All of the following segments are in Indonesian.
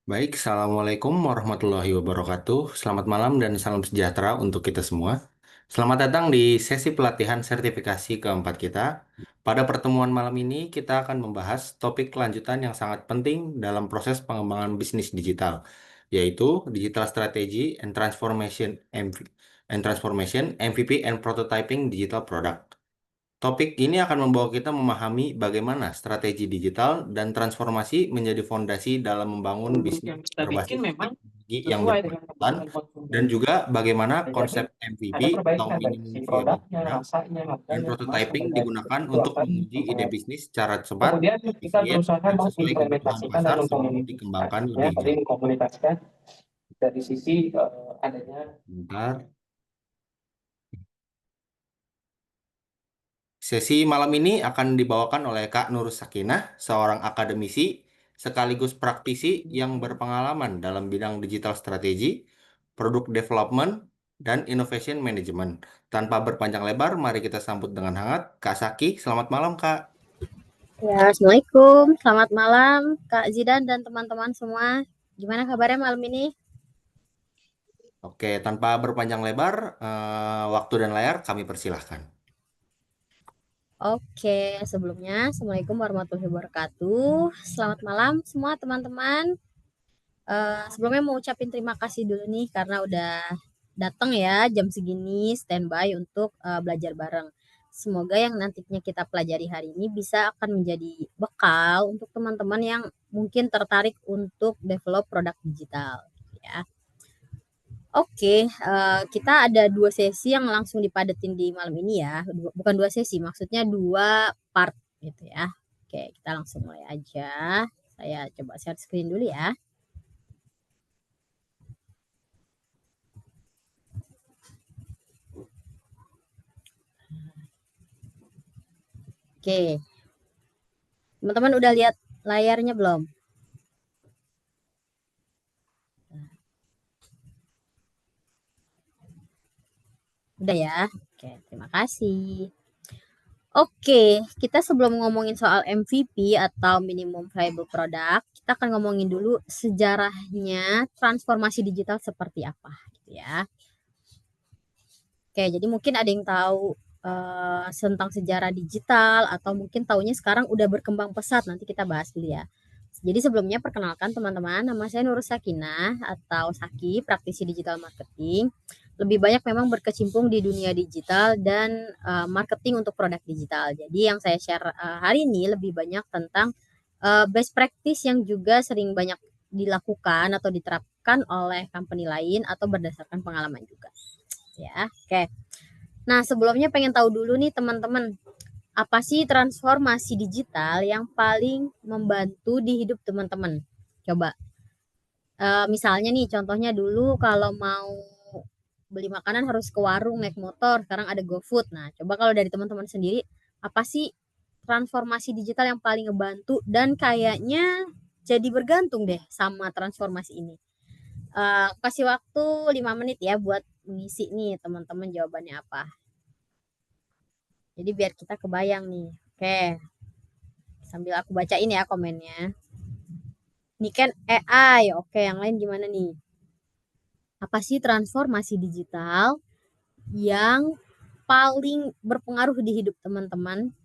Baik, Assalamualaikum warahmatullahi wabarakatuh. Selamat malam dan salam sejahtera untuk kita semua. Selamat datang di sesi pelatihan sertifikasi keempat kita. Pada pertemuan malam ini, kita akan membahas topik lanjutan yang sangat penting dalam proses pengembangan bisnis digital, yaitu Digital Strategy and Transformation, MVP and Prototyping Digital Product. Topik ini akan membawa kita memahami bagaimana strategi digital dan transformasi menjadi fondasi dalam membangun Produk bisnis yang kita bikin berbasis memang teknologi yang sesuai dengan berkelanjutan kebutuhan dan konsumen. juga bagaimana Ya, jadi konsep MVP ada atau perbaikan dari minimum sisi viable produknya, product rasanya, dan harganya, kemasan, prototyping dan lain digunakan sebagainya. Itu untuk akan menguji ide bisnis secara cepat, kemudian kita efisien, berusaha dan sesuai kebutuhan mengimplementasikan dan pasar sebelum mengkomunikasikan. dikembangkan Ya, lebih tadi jauh. mengkomunikasikan dari sisi adanya. Bentar. Sesi malam ini akan dibawakan oleh Kak Nur Sakinah, seorang akademisi sekaligus praktisi yang berpengalaman dalam bidang digital strategi, product development, dan innovation management. Tanpa berpanjang lebar, mari kita sambut dengan hangat Kak Saki. Selamat malam, Kak. Ya, Assalamualaikum. Selamat malam, Kak Zidan dan teman-teman semua. Gimana kabarnya malam ini? Oke, tanpa berpanjang lebar, waktu dan layar kami persilahkan. Oke, sebelumnya Assalamualaikum warahmatullahi wabarakatuh. Selamat malam semua teman-teman. Sebelumnya mau ucapin terima kasih dulu nih karena udah datang ya jam segini standby untuk belajar bareng. Semoga yang nantinya kita pelajari hari ini bisa akan menjadi bekal untuk teman-teman yang mungkin tertarik untuk develop produk digital ya. Oke, kita ada 2 sesi yang langsung dipadetin di malam ini ya. Bukan 2 sesi, maksudnya 2 part gitu ya. Oke, kita langsung mulai aja. Saya coba share screen dulu ya. Oke, teman-teman udah lihat layarnya belum? Udah ya? Oke, terima kasih. Oke, kita sebelum ngomongin soal MVP atau minimum viable product, kita akan ngomongin dulu sejarahnya transformasi digital seperti apa gitu ya. Oke, jadi mungkin ada yang tahu tentang sejarah digital atau mungkin taunya sekarang udah berkembang pesat. Nanti kita bahas dulu ya. Jadi sebelumnya perkenalkan teman-teman, nama saya Nur Sakinah atau Saki, praktisi digital marketing. Lebih banyak memang berkecimpung di dunia digital dan marketing untuk produk digital. Jadi yang saya share hari ini lebih banyak tentang best practice yang juga sering banyak dilakukan atau diterapkan oleh company lain atau berdasarkan pengalaman juga. Ya, oke. Nah, sebelumnya pengen tahu dulu nih teman-teman, apa sih transformasi digital yang paling membantu di hidup teman-teman? Coba, misalnya nih contohnya dulu kalau mau beli makanan harus ke warung naik motor, sekarang ada GoFood. Nah, coba kalau dari teman-teman sendiri, apa sih transformasi digital yang paling ngebantu dan kayaknya jadi bergantung deh sama transformasi ini. Kasih waktu 5 menit ya buat mengisi nih teman-teman jawabannya apa. Jadi biar kita kebayang nih. Oke, sambil aku bacain ya komennya. Ini kan AI. Oke, yang lain gimana nih? Apa sih transformasi digital yang paling berpengaruh di hidup teman-teman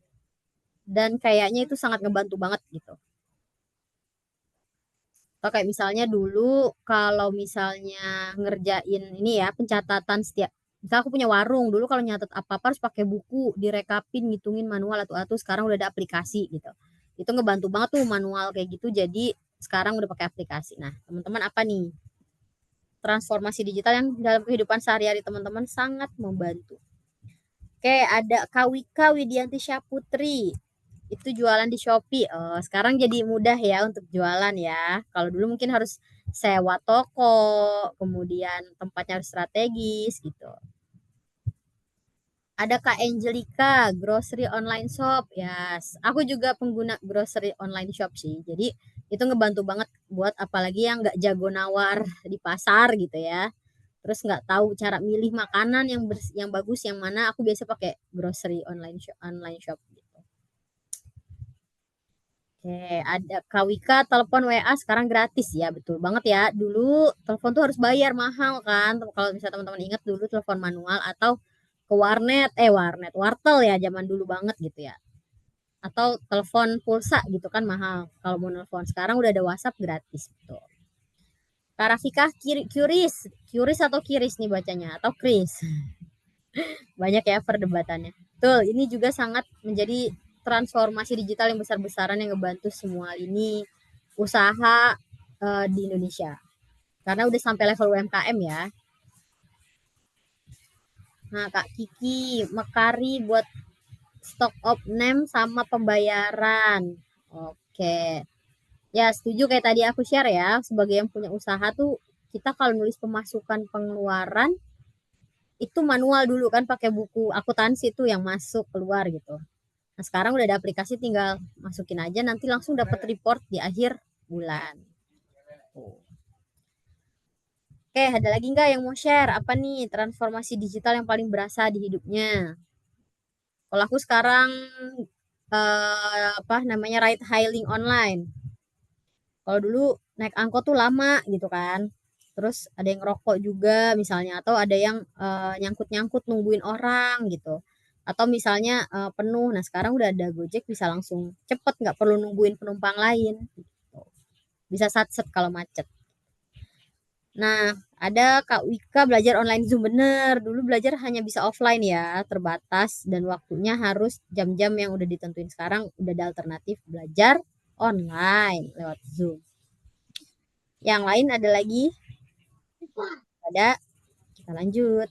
dan kayaknya itu sangat ngebantu banget gitu. Atau kayak misalnya dulu kalau misalnya ngerjain ini ya pencatatan setiap misal aku punya warung dulu kalau nyatet apa-apa harus pakai buku direkapin ngitungin manual atau sekarang udah ada aplikasi gitu itu ngebantu banget tuh manual kayak gitu jadi sekarang udah pakai aplikasi. Nah teman-teman apa nih transformasi digital yang dalam kehidupan sehari-hari teman-teman sangat membantu. Oke, ada Kawika Widianti Syaputri. Itu jualan di Shopee. Oh, sekarang jadi mudah ya untuk jualan ya. Kalau dulu mungkin harus sewa toko, kemudian tempatnya harus strategis gitu. Ada Kak Angelica, grocery online shop. Yes, aku juga pengguna grocery online shop sih. Jadi itu ngebantu banget buat apalagi yang nggak jago nawar di pasar gitu ya. Terus nggak tahu cara milih makanan yang bagus yang mana, aku biasa pakai grocery online shop gitu. Oke, ada Kak Wika, telepon WA sekarang gratis ya, betul banget ya. Dulu telepon tuh harus bayar mahal kan. Kalau misalnya teman-teman ingat dulu telepon manual atau ke wartel ya zaman dulu banget gitu ya. Atau telepon pulsa gitu kan mahal. Kalau mau telepon sekarang udah ada WhatsApp gratis gitu. Kak Rafika, Curis atau Kiris nih bacanya atau Kris. Banyak ya perdebatannya. Betul, ini juga sangat menjadi transformasi digital yang besar-besaran yang ngebantu semua ini usaha di Indonesia. Karena udah sampai level UMKM ya. Nah, Kak Kiki, Mekari buat stock of name sama pembayaran. Oke. Ya, setuju kayak tadi aku share ya. Sebagai yang punya usaha tuh, kita kalau nulis pemasukan pengeluaran, itu manual dulu kan pakai buku akuntansi itu yang masuk keluar gitu. Nah, sekarang udah ada aplikasi tinggal masukin aja nanti langsung dapat report di akhir bulan. Oke, ada lagi nggak yang mau share? Apa nih transformasi digital yang paling berasa di hidupnya? Kalau aku sekarang apa namanya ride hailing online. Kalau dulu naik angkot tuh lama gitu kan. Terus ada yang ngerokok juga misalnya atau ada yang nyangkut-nyangkut nungguin orang gitu. Atau misalnya penuh. Nah, sekarang udah ada Gojek bisa langsung cepet nggak perlu nungguin penumpang lain gitu. Bisa satset kalau macet. Nah, ada Kak Wika belajar online Zoom bener. Dulu belajar hanya bisa offline ya, terbatas dan waktunya harus jam-jam yang udah ditentuin. Sekarang udah ada alternatif belajar online lewat Zoom. Yang lain ada lagi? Ada, kita lanjut.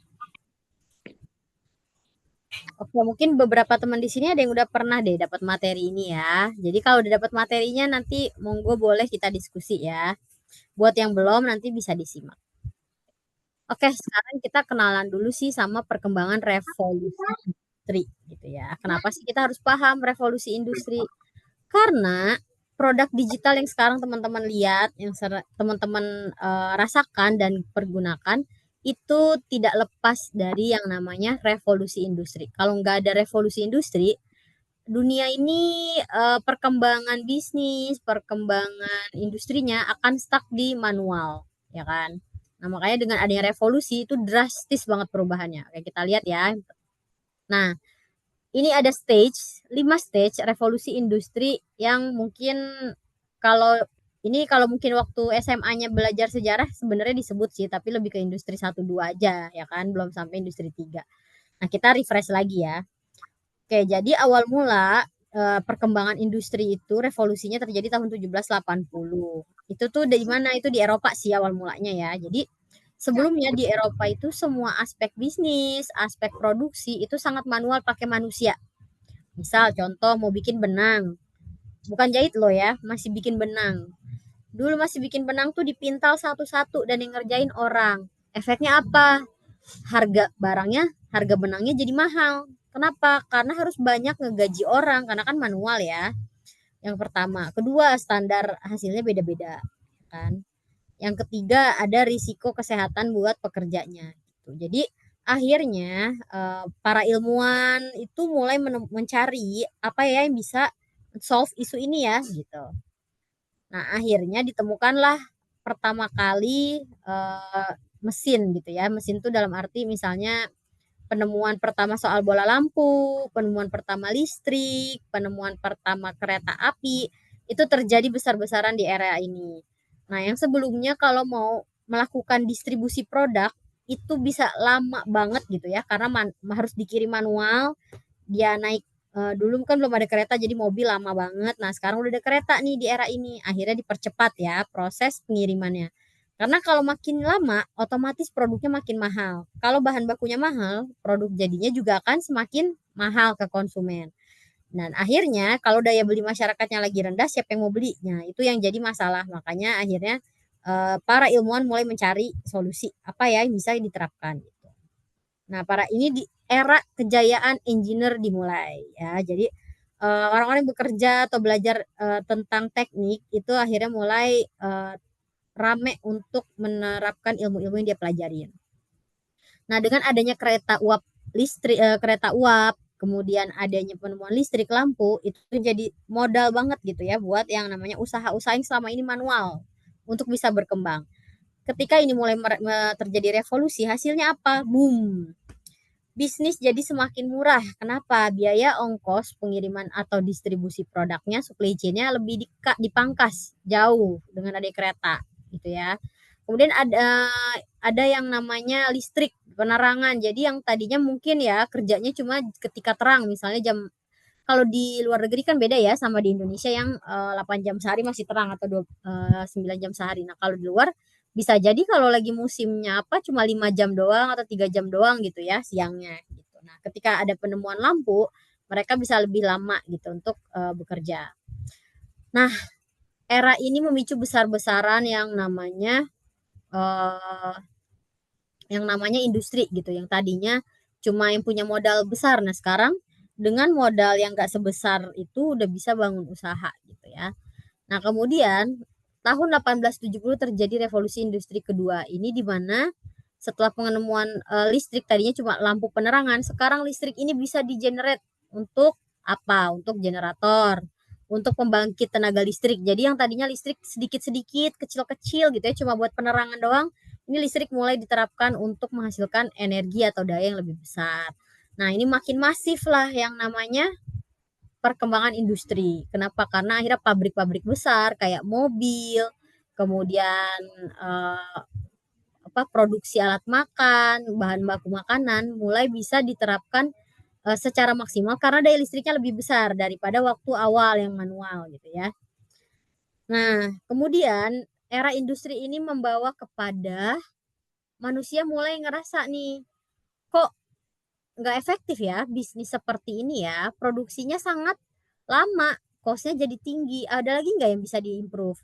Oke, mungkin beberapa teman di sini ada yang udah pernah deh dapat materi ini ya. Jadi kalau udah dapat materinya nanti monggo boleh kita diskusi ya. Buat yang belum nanti bisa disimak. Oke, sekarang kita kenalan dulu sih sama perkembangan revolusi industri gitu ya. Kenapa sih kita harus paham revolusi industri? Karena produk digital yang sekarang teman-teman lihat, yang teman-teman rasakan dan pergunakan itu tidak lepas dari yang namanya revolusi industri. Kalau nggak ada revolusi industri, dunia ini perkembangan bisnis, perkembangan industrinya akan stuck di manual, ya kan? Nah, makanya dengan adanya revolusi itu drastis banget perubahannya. Kayak kita lihat ya. Nah, ini ada 5 stage revolusi industri yang mungkin kalau kalau mungkin waktu SMA-nya belajar sejarah sebenarnya disebut sih, tapi lebih ke industri 1 2 aja ya kan, belum sampai industri 3. Nah, kita refresh lagi ya. Oke, jadi awal mula perkembangan industri itu revolusinya terjadi tahun 1780. Itu tuh dari mana? Itu di Eropa sih awal mulanya ya. Jadi sebelumnya di Eropa itu semua aspek bisnis, aspek produksi itu sangat manual pakai manusia. Misal contoh mau bikin benang, bukan jahit loh ya, masih bikin benang. Dulu masih bikin benang tuh dipintal satu-satu dan yang ngerjain orang. Efeknya apa? Harga benangnya jadi mahal. Kenapa? Karena harus banyak ngegaji orang, karena kan manual ya. Yang pertama. Kedua, standar hasilnya beda-beda. Kan? Yang ketiga, ada risiko kesehatan buat pekerjanya. Gitu. Jadi, akhirnya para ilmuwan itu mulai mencari apa ya yang bisa solve isu ini ya gitu. Nah, akhirnya ditemukanlah pertama kali mesin gitu ya. Mesin itu dalam arti misalnya penemuan pertama soal bola lampu, penemuan pertama listrik, penemuan pertama kereta api, itu terjadi besar-besaran di era ini. Nah, yang sebelumnya kalau mau melakukan distribusi produk itu bisa lama banget gitu ya, karena harus dikirim manual, dia naik dulu kan belum ada kereta jadi mobil lama banget. Nah, sekarang udah ada kereta nih di era ini. Akhirnya dipercepat ya proses pengirimannya. Karena kalau makin lama, otomatis produknya makin mahal. Kalau bahan bakunya mahal, produk jadinya juga akan semakin mahal ke konsumen. Dan akhirnya kalau daya beli masyarakatnya lagi rendah, siapa yang mau beli? Nah, itu yang jadi masalah. Makanya akhirnya para ilmuwan mulai mencari solusi apa ya yang bisa diterapkan. Nah, ini di era kejayaan engineer dimulai ya. Jadi orang-orang yang bekerja atau belajar tentang teknik itu akhirnya mulai rame untuk menerapkan ilmu-ilmu yang dia pelajarin. Nah, dengan adanya kereta uap kemudian adanya penemuan listrik, lampu, itu jadi modal banget gitu ya buat yang namanya usaha-usaha yang selama ini manual untuk bisa berkembang. Ketika ini mulai terjadi revolusi, hasilnya apa? Boom. Bisnis jadi semakin murah. Kenapa? Biaya ongkos pengiriman atau distribusi produknya, supply chain-nya lebih dipangkas jauh dengan adanya kereta gitu ya. Kemudian ada yang namanya listrik, penerangan. Jadi yang tadinya mungkin ya kerjanya cuma ketika terang, misalnya kalau di luar negeri kan beda ya sama di Indonesia yang 8 jam sehari masih terang atau 9 jam sehari. Nah, kalau di luar bisa jadi kalau lagi musimnya apa cuma 5 jam doang atau 3 jam doang gitu ya siangnya gitu. Nah, ketika ada penemuan lampu, mereka bisa lebih lama gitu untuk bekerja. Nah, era ini memicu besar-besaran uh, yang namanya industri gitu, yang tadinya cuma yang punya modal besar. Nah, sekarang dengan modal yang gak sebesar itu udah bisa bangun usaha gitu ya. Nah, kemudian tahun 1870 terjadi revolusi industri kedua. Ini di mana setelah penemuan listrik tadinya cuma lampu penerangan, sekarang listrik ini bisa di-generate untuk apa? Untuk generator, untuk pembangkit tenaga listrik. Jadi yang tadinya listrik sedikit-sedikit, kecil-kecil gitu ya, cuma buat penerangan doang, ini listrik mulai diterapkan untuk menghasilkan energi atau daya yang lebih besar. Nah, ini makin masif lah yang namanya perkembangan industri. Kenapa? Karena akhirnya pabrik-pabrik besar kayak mobil, kemudian produksi alat makan, bahan baku makanan mulai bisa diterapkan secara maksimal karena daya listriknya lebih besar daripada waktu awal yang manual gitu ya. Nah, kemudian era industri ini membawa kepada manusia mulai ngerasa nih, kok nggak efektif ya bisnis seperti ini ya, produksinya sangat lama, cost-nya jadi tinggi, ada lagi nggak yang bisa diimprove?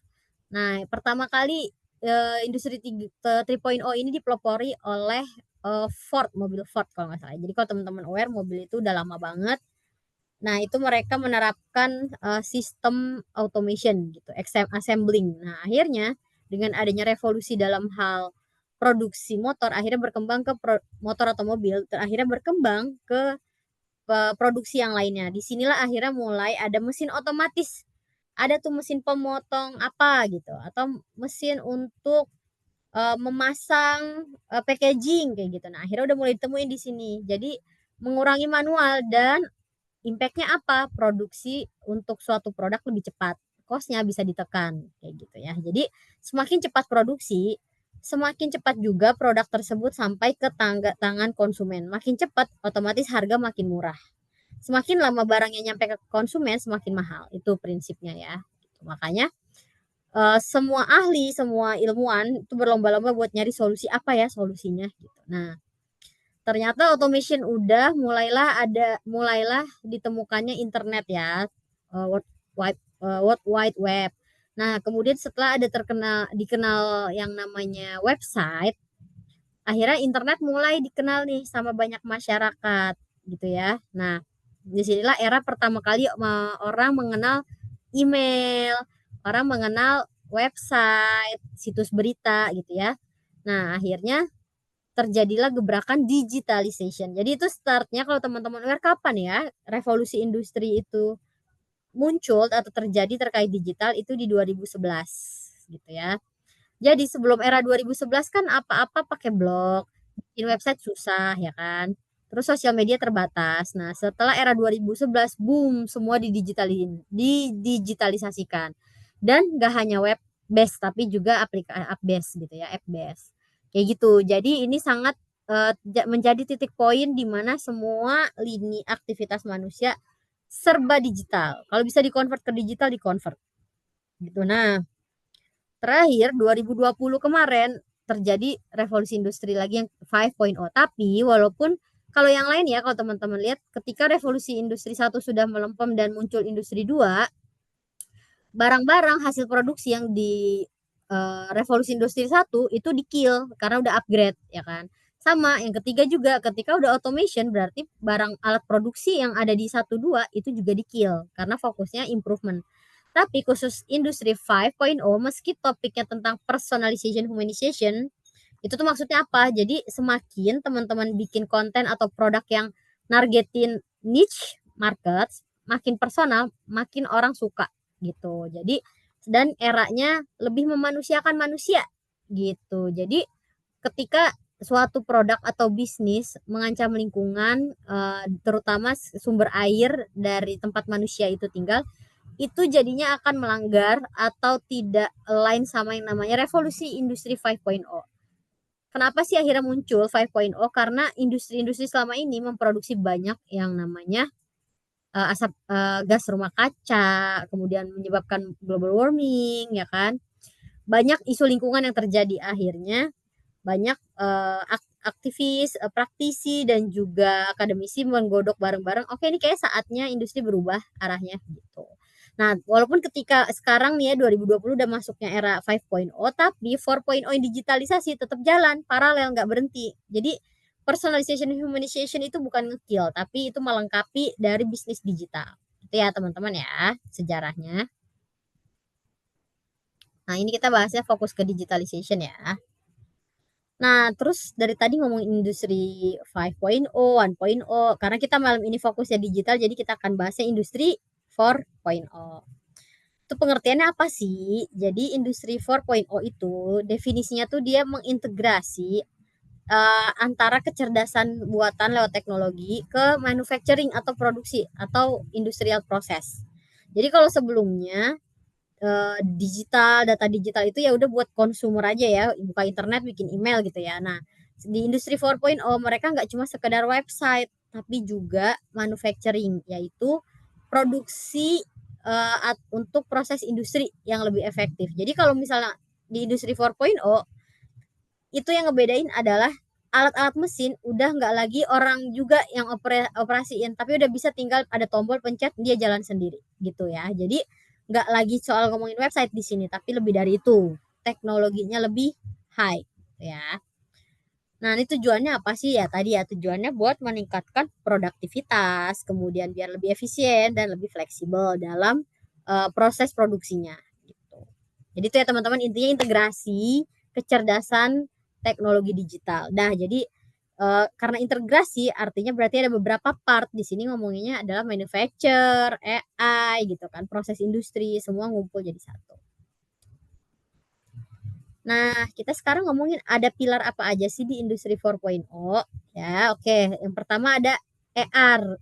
Nah, pertama kali industri 3.0 ini dipelopori oleh Ford, mobil Ford kalau nggak salah. Jadi kalau teman-teman aware, mobil itu udah lama banget. Nah, itu mereka menerapkan sistem automation gitu, assembling. Nah, akhirnya dengan adanya revolusi dalam hal produksi motor, akhirnya berkembang ke motor atau mobil, akhirnya berkembang ke produksi yang lainnya. Disinilah akhirnya mulai ada mesin otomatis. Ada tuh mesin pemotong apa gitu, atau mesin untuk memasang packaging kayak gitu. Nah, akhirnya udah mulai ditemuin di sini. Jadi mengurangi manual dan impact-nya apa? Produksi untuk suatu produk lebih cepat. Cost-nya bisa ditekan kayak gitu ya. Jadi semakin cepat produksi, semakin cepat juga produk tersebut sampai ke tangan konsumen. Makin cepat, otomatis harga makin murah. Semakin lama barangnya nyampe ke konsumen, semakin mahal. Itu prinsipnya ya. Makanya semua ahli, semua ilmuwan itu berlomba-lomba buat nyari solusi apa ya solusinya gitu. Nah, ternyata automation udah mulailah ditemukannya internet ya, World Wide Web. Nah, kemudian setelah ada dikenal yang namanya website, akhirnya internet mulai dikenal nih sama banyak masyarakat gitu ya. Nah, disinilah era pertama kali orang mengenal email, orang mengenal website, situs berita gitu ya. Nah, akhirnya terjadilah gebrakan digitalization. Jadi itu startnya kalau teman-teman aware kapan ya revolusi industri itu muncul atau terjadi terkait digital itu di 2011 gitu ya. Jadi sebelum era 2011 kan apa-apa pakai blog, bikin website susah ya kan. Terus sosial media terbatas. Nah, setelah era 2011 boom semua didigitalisasikan. Dan gak hanya web based tapi juga aplikasi app based gitu ya, app based. Kayak gitu. Jadi ini sangat menjadi titik poin di mana semua lini aktivitas manusia serba digital. Kalau bisa dikonvert ke digital, dikonvert. Gitu. Nah, terakhir 2020 kemarin terjadi revolusi industri lagi yang 5.0. Tapi walaupun kalau yang lain ya, kalau teman-teman lihat ketika revolusi industri 1 sudah melempem dan muncul industri 2, barang-barang hasil produksi yang di revolusi industri 1 itu di kill karena udah upgrade ya kan. Sama yang ketiga juga ketika udah automation berarti barang alat produksi yang ada di 1 2 itu juga di kill karena fokusnya improvement. Tapi khusus industri 5.0 meski topiknya tentang personalization humanization itu tuh maksudnya apa? Jadi semakin teman-teman bikin konten atau produk yang niche market, makin personal, makin orang suka gitu. Jadi dan eranya lebih memanusiakan manusia gitu. Jadi ketika suatu produk atau bisnis mengancam lingkungan, terutama sumber air dari tempat manusia itu tinggal, itu jadinya akan melanggar atau tidak align sama yang namanya revolusi industri 5.0. Kenapa sih akhirnya muncul 5.0? Karena industri-industri selama ini memproduksi banyak yang namanya asap gas rumah kaca, kemudian menyebabkan global warming, ya kan? Banyak isu lingkungan yang terjadi, akhirnya banyak aktivis, praktisi dan juga akademisi menggodok bareng-bareng. Oke, ini kayak saatnya industri berubah arahnya gitu. Nah, walaupun ketika sekarang nih ya 2020 udah masuknya era 5.0, tapi 4.0 digitalisasi tetap jalan paralel, nggak berhenti. Jadi personalization and humanization itu bukan ngekill, tapi itu melengkapi dari bisnis digital. Itu ya teman-teman ya sejarahnya. Nah, ini kita bahasnya fokus ke digitalization ya. Nah, terus dari tadi ngomongin industri 5.0, 1.0, karena kita malam ini fokusnya digital, jadi kita akan bahasnya industri 4.0. Itu pengertiannya apa sih? Jadi industri 4.0 itu definisinya tuh dia mengintegrasi antara kecerdasan buatan lewat teknologi ke manufacturing atau produksi atau industrial proses. Jadi kalau sebelumnya data digital itu ya udah buat konsumer aja ya, buka internet, bikin email gitu ya. Nah, di industri 4.0 mereka nggak cuma sekedar website, tapi juga manufacturing, yaitu produksi untuk proses industri yang lebih efektif. Jadi kalau misalnya di industri 4.0 itu yang ngebedain adalah alat-alat mesin udah nggak lagi orang juga yang operasiin, tapi udah bisa tinggal ada tombol pencet dia jalan sendiri gitu ya. Jadi nggak lagi soal ngomongin website di sini, tapi lebih dari itu, teknologinya lebih high ya. Nah, ini tujuannya apa sih? Ya tadi ya, tujuannya buat meningkatkan produktivitas, kemudian biar lebih efisien dan lebih fleksibel dalam proses produksinya gitu. Jadi itu ya teman-teman, intinya integrasi kecerdasan teknologi digital. Nah, jadi karena integrasi artinya berarti ada beberapa part di sini, ngomonginnya adalah manufacture, AI gitu kan, proses industri, semua ngumpul jadi satu. Nah, kita sekarang ngomongin ada pilar apa aja sih di industri 4.0 ya. Oke, yang pertama ada AR,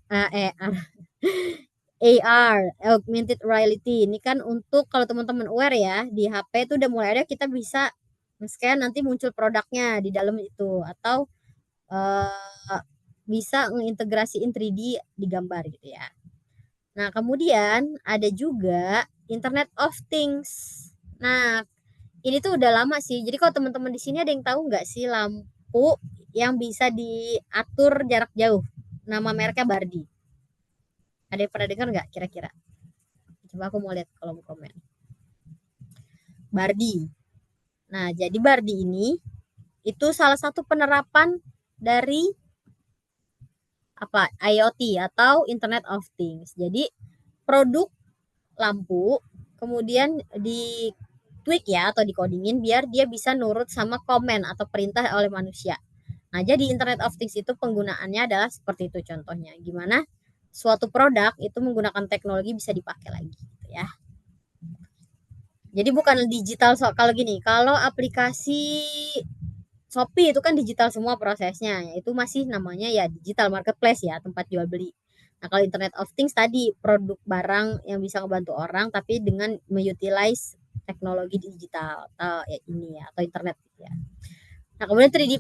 AR, augmented reality. Ini kan untuk kalau teman-teman aware ya, di HP itu udah mulai ada, kita bisa scan nanti muncul produknya di dalam itu, atau bisa mengintegrasiin 3D di gambar gitu ya. Nah, kemudian ada juga Internet of Things. Nah, ini tuh udah lama sih. Jadi kalau teman-teman di sini ada yang tahu nggak sih lampu yang bisa diatur jarak jauh? Nama mereknya Bardi. Ada yang pernah dengar nggak kira-kira? Coba aku mau lihat kalau mau komen. Bardi. Nah, jadi Bardi ini itu salah satu penerapan dari apa? IoT atau Internet of Things. Jadi produk lampu kemudian di tweak ya atau dikodingin biar dia bisa nurut sama komen atau perintah oleh manusia. Nah, jadi Internet of Things itu penggunaannya adalah seperti itu contohnya. Gimana suatu produk itu menggunakan teknologi bisa dipakai lagi gitu ya. Jadi bukan digital kalau gini, kalau aplikasi Shopee itu kan digital semua prosesnya, itu masih namanya ya digital marketplace ya, tempat jual beli. Nah, kalau Internet of Things tadi produk barang yang bisa membantu orang tapi dengan mengutilize teknologi digital atau ya ini ya atau internet gitu ya. Nah, kemudian 3D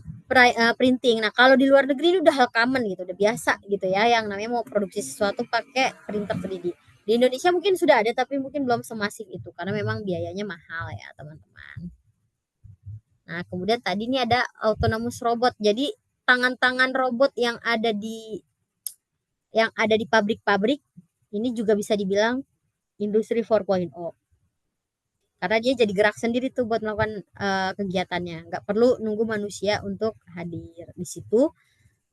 printing. Nah, kalau di luar negeri ini udah hal common gitu, udah biasa gitu ya yang namanya mau produksi sesuatu pakai printer 3D. Di Indonesia mungkin sudah ada tapi mungkin belum semasif itu karena memang biayanya mahal ya, teman-teman. Nah, kemudian tadi ini ada autonomous robot. Jadi tangan-tangan robot yang ada di pabrik-pabrik ini juga bisa dibilang industri 4.0. Karena dia jadi gerak sendiri tuh buat melakukan kegiatannya. Nggak perlu nunggu manusia untuk hadir di situ.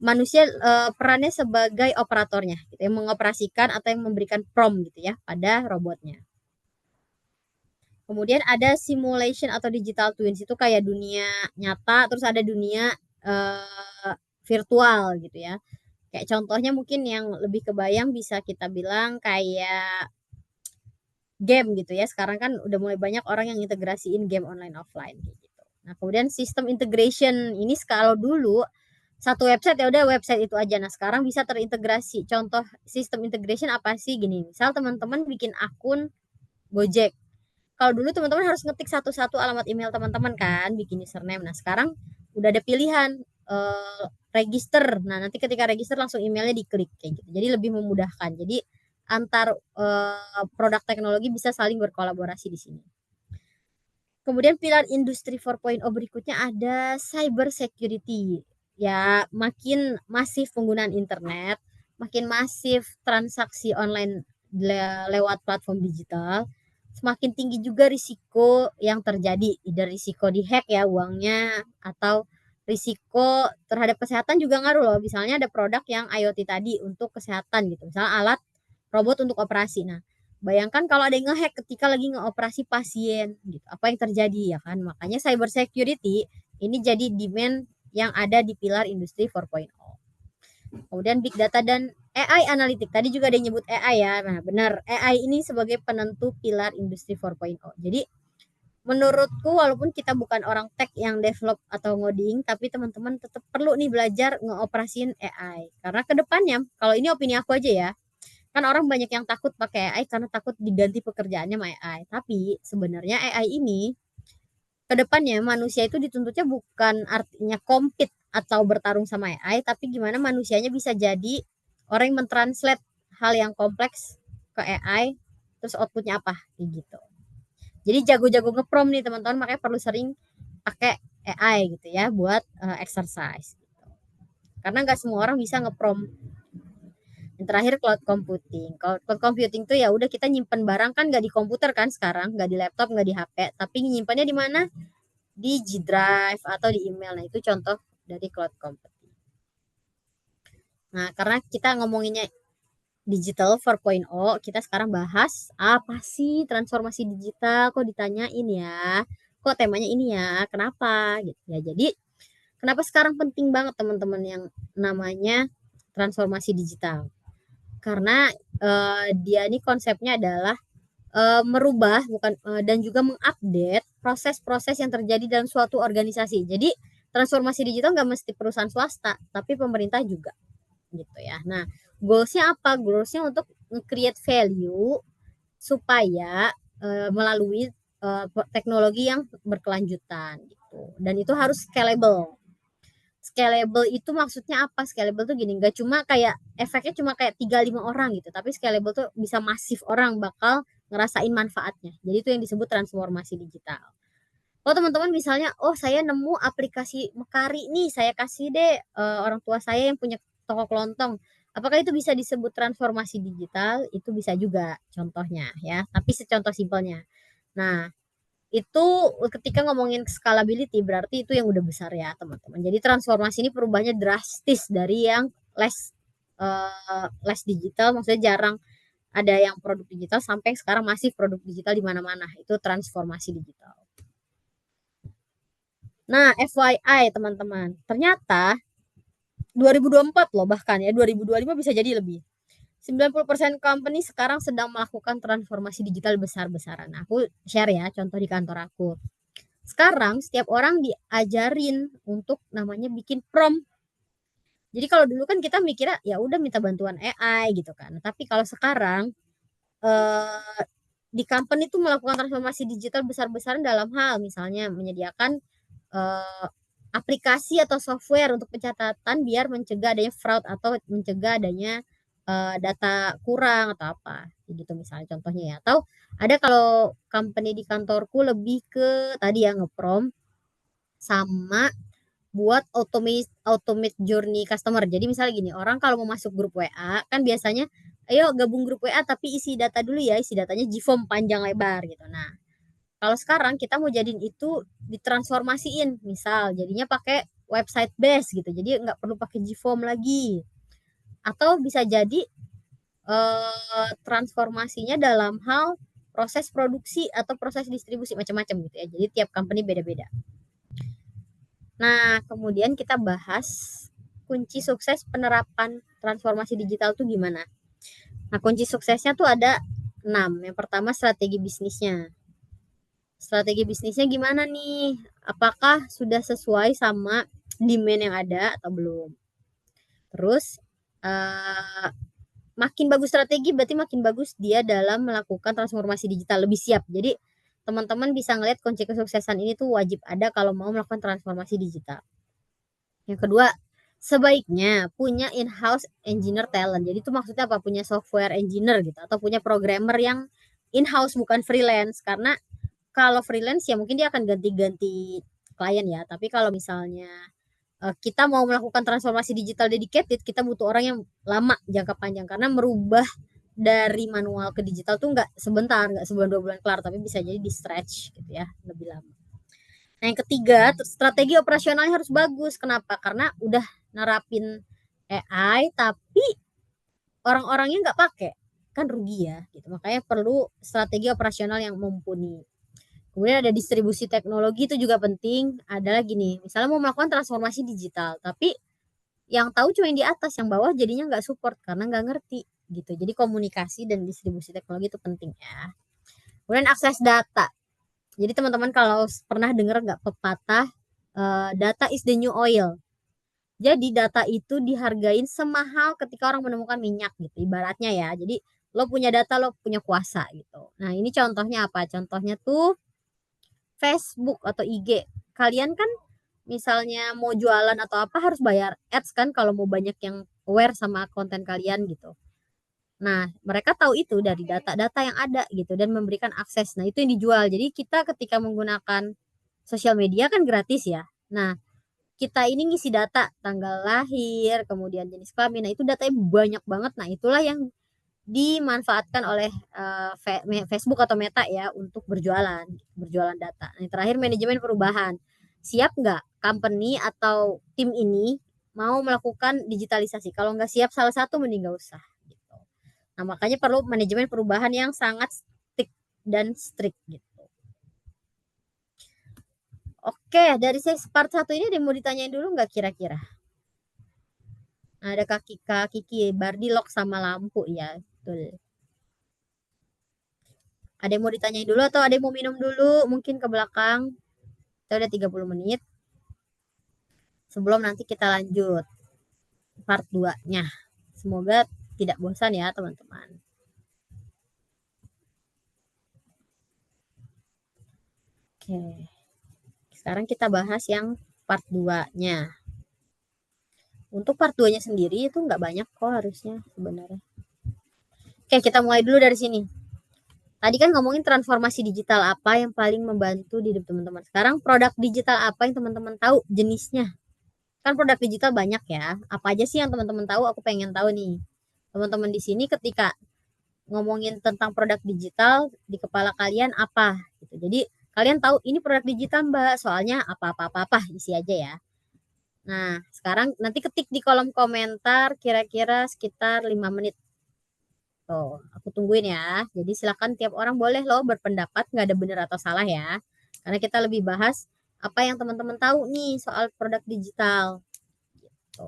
Manusia perannya sebagai operatornya, gitu, yang mengoperasikan atau yang memberikan prompt gitu ya pada robotnya. Kemudian ada simulation atau digital twins, itu kayak dunia nyata, terus ada dunia virtual gitu ya. Kayak contohnya mungkin yang lebih kebayang bisa kita bilang kayak game gitu ya. Sekarang kan udah mulai banyak orang yang integrasiin game online offline kayak gitu. Nah, kemudian sistem integration ini kalau dulu satu website ya udah website itu aja. Nah, sekarang bisa terintegrasi. Contoh sistem integration apa sih gini? Misal teman-teman bikin akun Gojek. Kalau dulu teman-teman harus ngetik satu-satu alamat email teman-teman kan, bikin username. Nah, sekarang udah ada pilihan register. Nah, nanti ketika register langsung emailnya diklik kayak gitu. Jadi lebih memudahkan. Jadi antar produk teknologi bisa saling berkolaborasi di sini. Kemudian pilar industri 4.0 berikutnya ada cyber security. Ya, makin masif penggunaan internet, makin masif transaksi online lewat platform digital, semakin tinggi juga risiko yang terjadi, either risiko dihack ya uangnya atau risiko terhadap kesehatan juga ngaruh loh. Misalnya ada produk yang IoT tadi untuk kesehatan gitu. Misalnya alat robot untuk operasi. Nah, bayangkan kalau ada yang ngehack ketika lagi ngeoperasi pasien gitu. Apa yang terjadi ya kan? Makanya cyber security ini jadi demand yang ada di pilar industri 4.0. Kemudian big data dan AI analitik. Tadi juga ada yang nyebut AI ya. Nah, benar. AI ini sebagai penentu pilar industri 4.0. Jadi menurutku walaupun kita bukan orang tech yang develop atau ngoding, tapi teman-teman tetap perlu nih belajar ngeoperasiin AI. Karena kedepannya, kalau ini opini aku aja ya, kan orang banyak yang takut pakai AI karena takut diganti pekerjaannya sama AI. Tapi sebenarnya AI ini kedepannya manusia itu dituntutnya bukan artinya compete atau bertarung sama AI, tapi gimana manusianya bisa jadi orang yang mentranslate hal yang kompleks ke AI, terus outputnya apa, kayak gitu. Jadi jago-jago nge-prompt nih teman-teman, makanya perlu sering pakai AI gitu ya buat exercise. Karena nggak semua orang bisa nge-prompt. Yang terakhir cloud computing. Cloud computing tuh ya udah kita nyimpen barang kan nggak di komputer kan sekarang, nggak di laptop, nggak di HP, tapi nyimpannya di mana? Di G Drive atau di email. Nah, itu contoh dari cloud computing. Nah, karena kita ngomonginnya digital 4.0, kita sekarang bahas apa sih transformasi digital? Kok ditanyain ya? Kok temanya ini ya? Kenapa? Gitu ya. Jadi, kenapa sekarang penting banget teman-teman yang namanya transformasi digital? Karena dia ini konsepnya adalah merubah bukan dan juga mengupdate proses-proses yang terjadi dalam suatu organisasi. Jadi transformasi digital nggak mesti perusahaan swasta, tapi pemerintah juga gitu ya. Nah, goalsnya apa? Goalsnya untuk create value supaya melalui teknologi yang berkelanjutan gitu. Dan itu harus scalable. Scalable itu maksudnya apa? Scalable tuh gini, nggak cuma kayak efeknya cuma kayak 3-5 orang gitu, tapi scalable tuh bisa masif orang bakal ngerasain manfaatnya. Jadi itu yang disebut transformasi digital. Kalau teman-teman misalnya, oh saya nemu aplikasi Mekari nih, saya kasih deh orang tua saya yang punya toko kelontong. Apakah itu bisa disebut transformasi digital? Itu bisa juga contohnya ya, tapi secontoh simpelnya. Nah, itu ketika ngomongin scalability berarti itu yang udah besar ya teman-teman. Jadi transformasi ini perubahannya drastis dari yang less digital, maksudnya jarang ada yang produk digital sampai sekarang masih produk digital di mana-mana. Itu transformasi digital. Nah, FYI teman-teman, ternyata 2024 loh bahkan ya 2025 bisa jadi lebih. 90% company sekarang sedang melakukan transformasi digital besar-besaran. Nah, aku share ya contoh di kantor aku. Sekarang setiap orang diajarin untuk namanya bikin prompt. Jadi kalau dulu kan kita mikirnya ya udah minta bantuan AI gitu kan. Tapi kalau sekarang eh, di company itu melakukan transformasi digital besar-besaran dalam hal misalnya menyediakan eh, aplikasi atau software untuk pencatatan biar mencegah adanya fraud atau mencegah adanya data kurang atau apa gitu misalnya contohnya ya. Atau ada kalau company di kantorku lebih ke tadi ya nge-prompt sama buat automate journey customer. Jadi misalnya gini, orang kalau mau masuk grup WA kan biasanya ayo gabung grup WA tapi isi data dulu ya, isi datanya Gform panjang lebar gitu. Nah, kalau sekarang kita mau jadiin itu ditransformasiin, misal jadinya pakai website base gitu. Jadi nggak perlu pakai Gform lagi. Atau bisa jadi transformasinya dalam hal proses produksi atau proses distribusi macam-macam gitu ya. Jadi tiap company beda-beda. Nah, kemudian kita bahas kunci sukses penerapan transformasi digital tuh gimana? Nah, kunci suksesnya tuh ada 6. Yang pertama strategi bisnisnya. Strategi bisnisnya gimana nih? Apakah sudah sesuai sama demand yang ada atau belum? Terus eh, makin bagus strategi berarti makin bagus dia dalam melakukan transformasi digital, lebih siap. Jadi teman-teman bisa ngelihat kunci kesuksesan ini tuh wajib ada kalau mau melakukan transformasi digital. Yang kedua, sebaiknya punya in-house engineer talent. Jadi itu maksudnya apa? Punya software engineer gitu atau punya programmer yang in-house bukan freelance. Karena kalau freelance ya mungkin dia akan ganti-ganti klien ya. Tapi kalau misalnya kita mau melakukan transformasi digital dedicated, kita butuh orang yang lama, jangka panjang, karena merubah dari manual ke digital tuh nggak sebentar, nggak sebulan 2 bulan kelar, tapi bisa jadi di stretch gitu ya, lebih lama. Nah, yang ketiga, strategi operasionalnya harus bagus. Kenapa? Karena udah nerapin AI tapi orang-orangnya nggak pakai, kan rugi ya gitu. Makanya perlu strategi operasional yang mumpuni. Kemudian ada distribusi teknologi, itu juga penting. Adalah gini, misalnya mau melakukan transformasi digital, tapi yang tahu cuma yang di atas, yang bawah jadinya nggak support karena nggak ngerti gitu. Jadi komunikasi dan distribusi teknologi itu penting ya. Kemudian akses data. Jadi teman-teman kalau pernah dengar nggak pepatah data is the new oil. Jadi data itu dihargain semahal ketika orang menemukan minyak gitu. Ibaratnya ya. Jadi lo punya data, lo punya kuasa gitu. Nah, ini contohnya apa? Contohnya tuh Facebook atau IG. Kalian kan misalnya mau jualan atau apa harus bayar ads kan kalau mau banyak yang aware sama konten kalian gitu. Nah, mereka tahu itu dari data-data yang ada gitu dan memberikan akses. Nah, itu yang dijual. Jadi kita ketika menggunakan sosial media kan gratis ya. Nah, kita ini ngisi data tanggal lahir, kemudian jenis kelamin. Nah, itu datanya banyak banget. Nah, itulah yang dimanfaatkan oleh Facebook atau Meta ya untuk berjualan data. Nah, terakhir manajemen perubahan. Siap nggak company atau tim ini mau melakukan digitalisasi? Kalau nggak siap salah satu mending nggak usah. Gitu. Nah, makanya perlu manajemen perubahan yang sangat strict gitu. Oke, dari part 1 ini ada yang mau ditanyain dulu nggak kira-kira? Nah, ada Kak Kiki, Bardilok sama lampu ya, betul. Ada yang mau ditanyain dulu atau ada yang mau minum dulu? Mungkin ke belakang. Kita udah 30 menit. Sebelum nanti kita lanjut part 2-nya. Semoga tidak bosan ya teman-teman. Oke. Sekarang kita bahas yang part 2-nya. Untuk part 2-nya sendiri itu nggak banyak kok harusnya sebenarnya. Oke, kita mulai dulu dari sini. Tadi kan ngomongin transformasi digital apa yang paling membantu di hidup teman-teman. Sekarang produk digital apa yang teman-teman tahu jenisnya? Kan produk digital banyak ya. Apa aja sih yang teman-teman tahu? Aku pengen tahu nih. Teman-teman di sini ketika ngomongin tentang produk digital di kepala kalian apa gitu. Jadi kalian tahu ini produk digital Mbak, soalnya apa isi aja ya. Nah, sekarang nanti ketik di kolom komentar kira-kira sekitar 5 menit. Tuh, aku tungguin ya. Jadi silakan tiap orang boleh loh berpendapat, nggak ada benar atau salah ya. Karena kita lebih bahas apa yang teman-teman tahu nih soal produk digital. Gitu.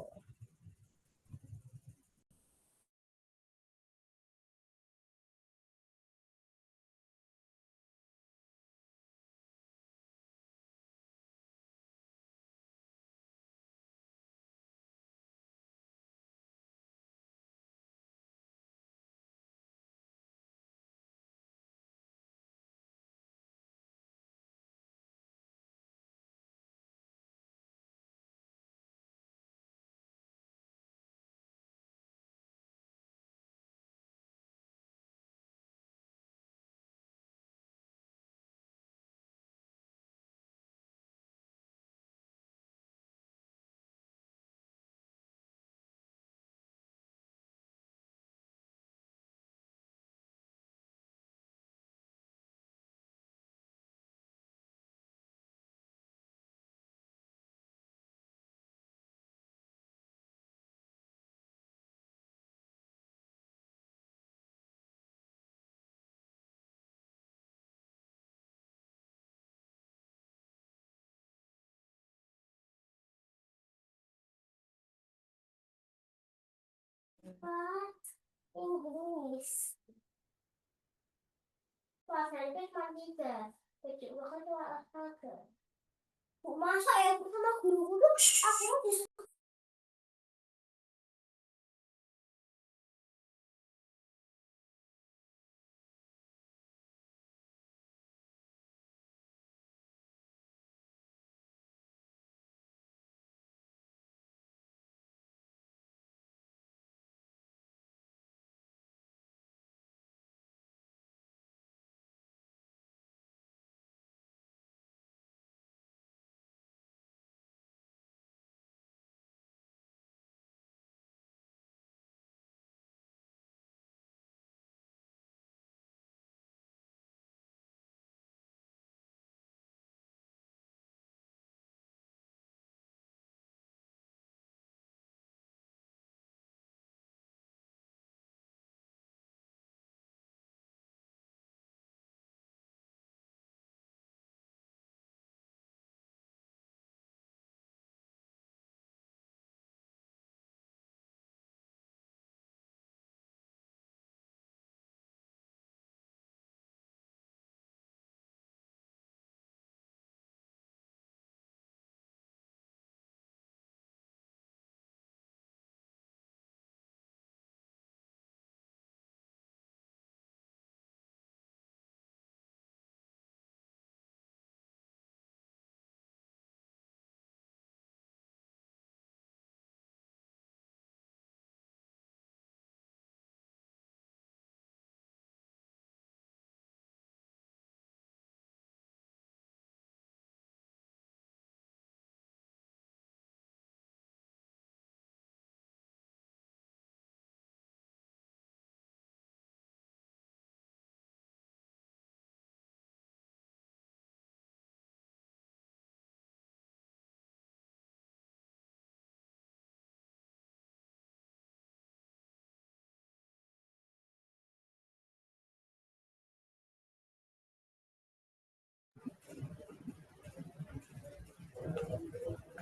Inggris. Puasanya cuma 3. Jadi bukan cuma olahraga. Masa ya aku sama guru aku disuruh.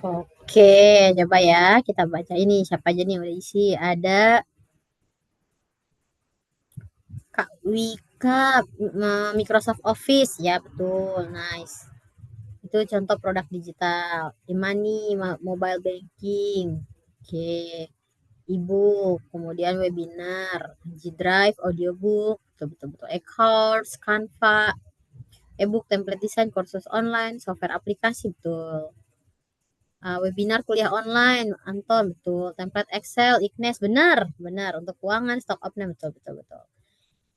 Oke, coba ya kita baca ini siapa aja nih yang udah isi. Ada Kak Wika, Microsoft Office, ya betul, nice. Itu contoh produk digital. Imani, mobile banking, oke. E-book, kemudian webinar, G-Drive, audiobook, betul-betul e-course, Canva, e-book, template design, kursus online, software aplikasi, betul. Webinar kuliah online, Anton, betul. Template Excel, Ignes, benar, benar. Untuk keuangan, stock option, betul, betul, betul.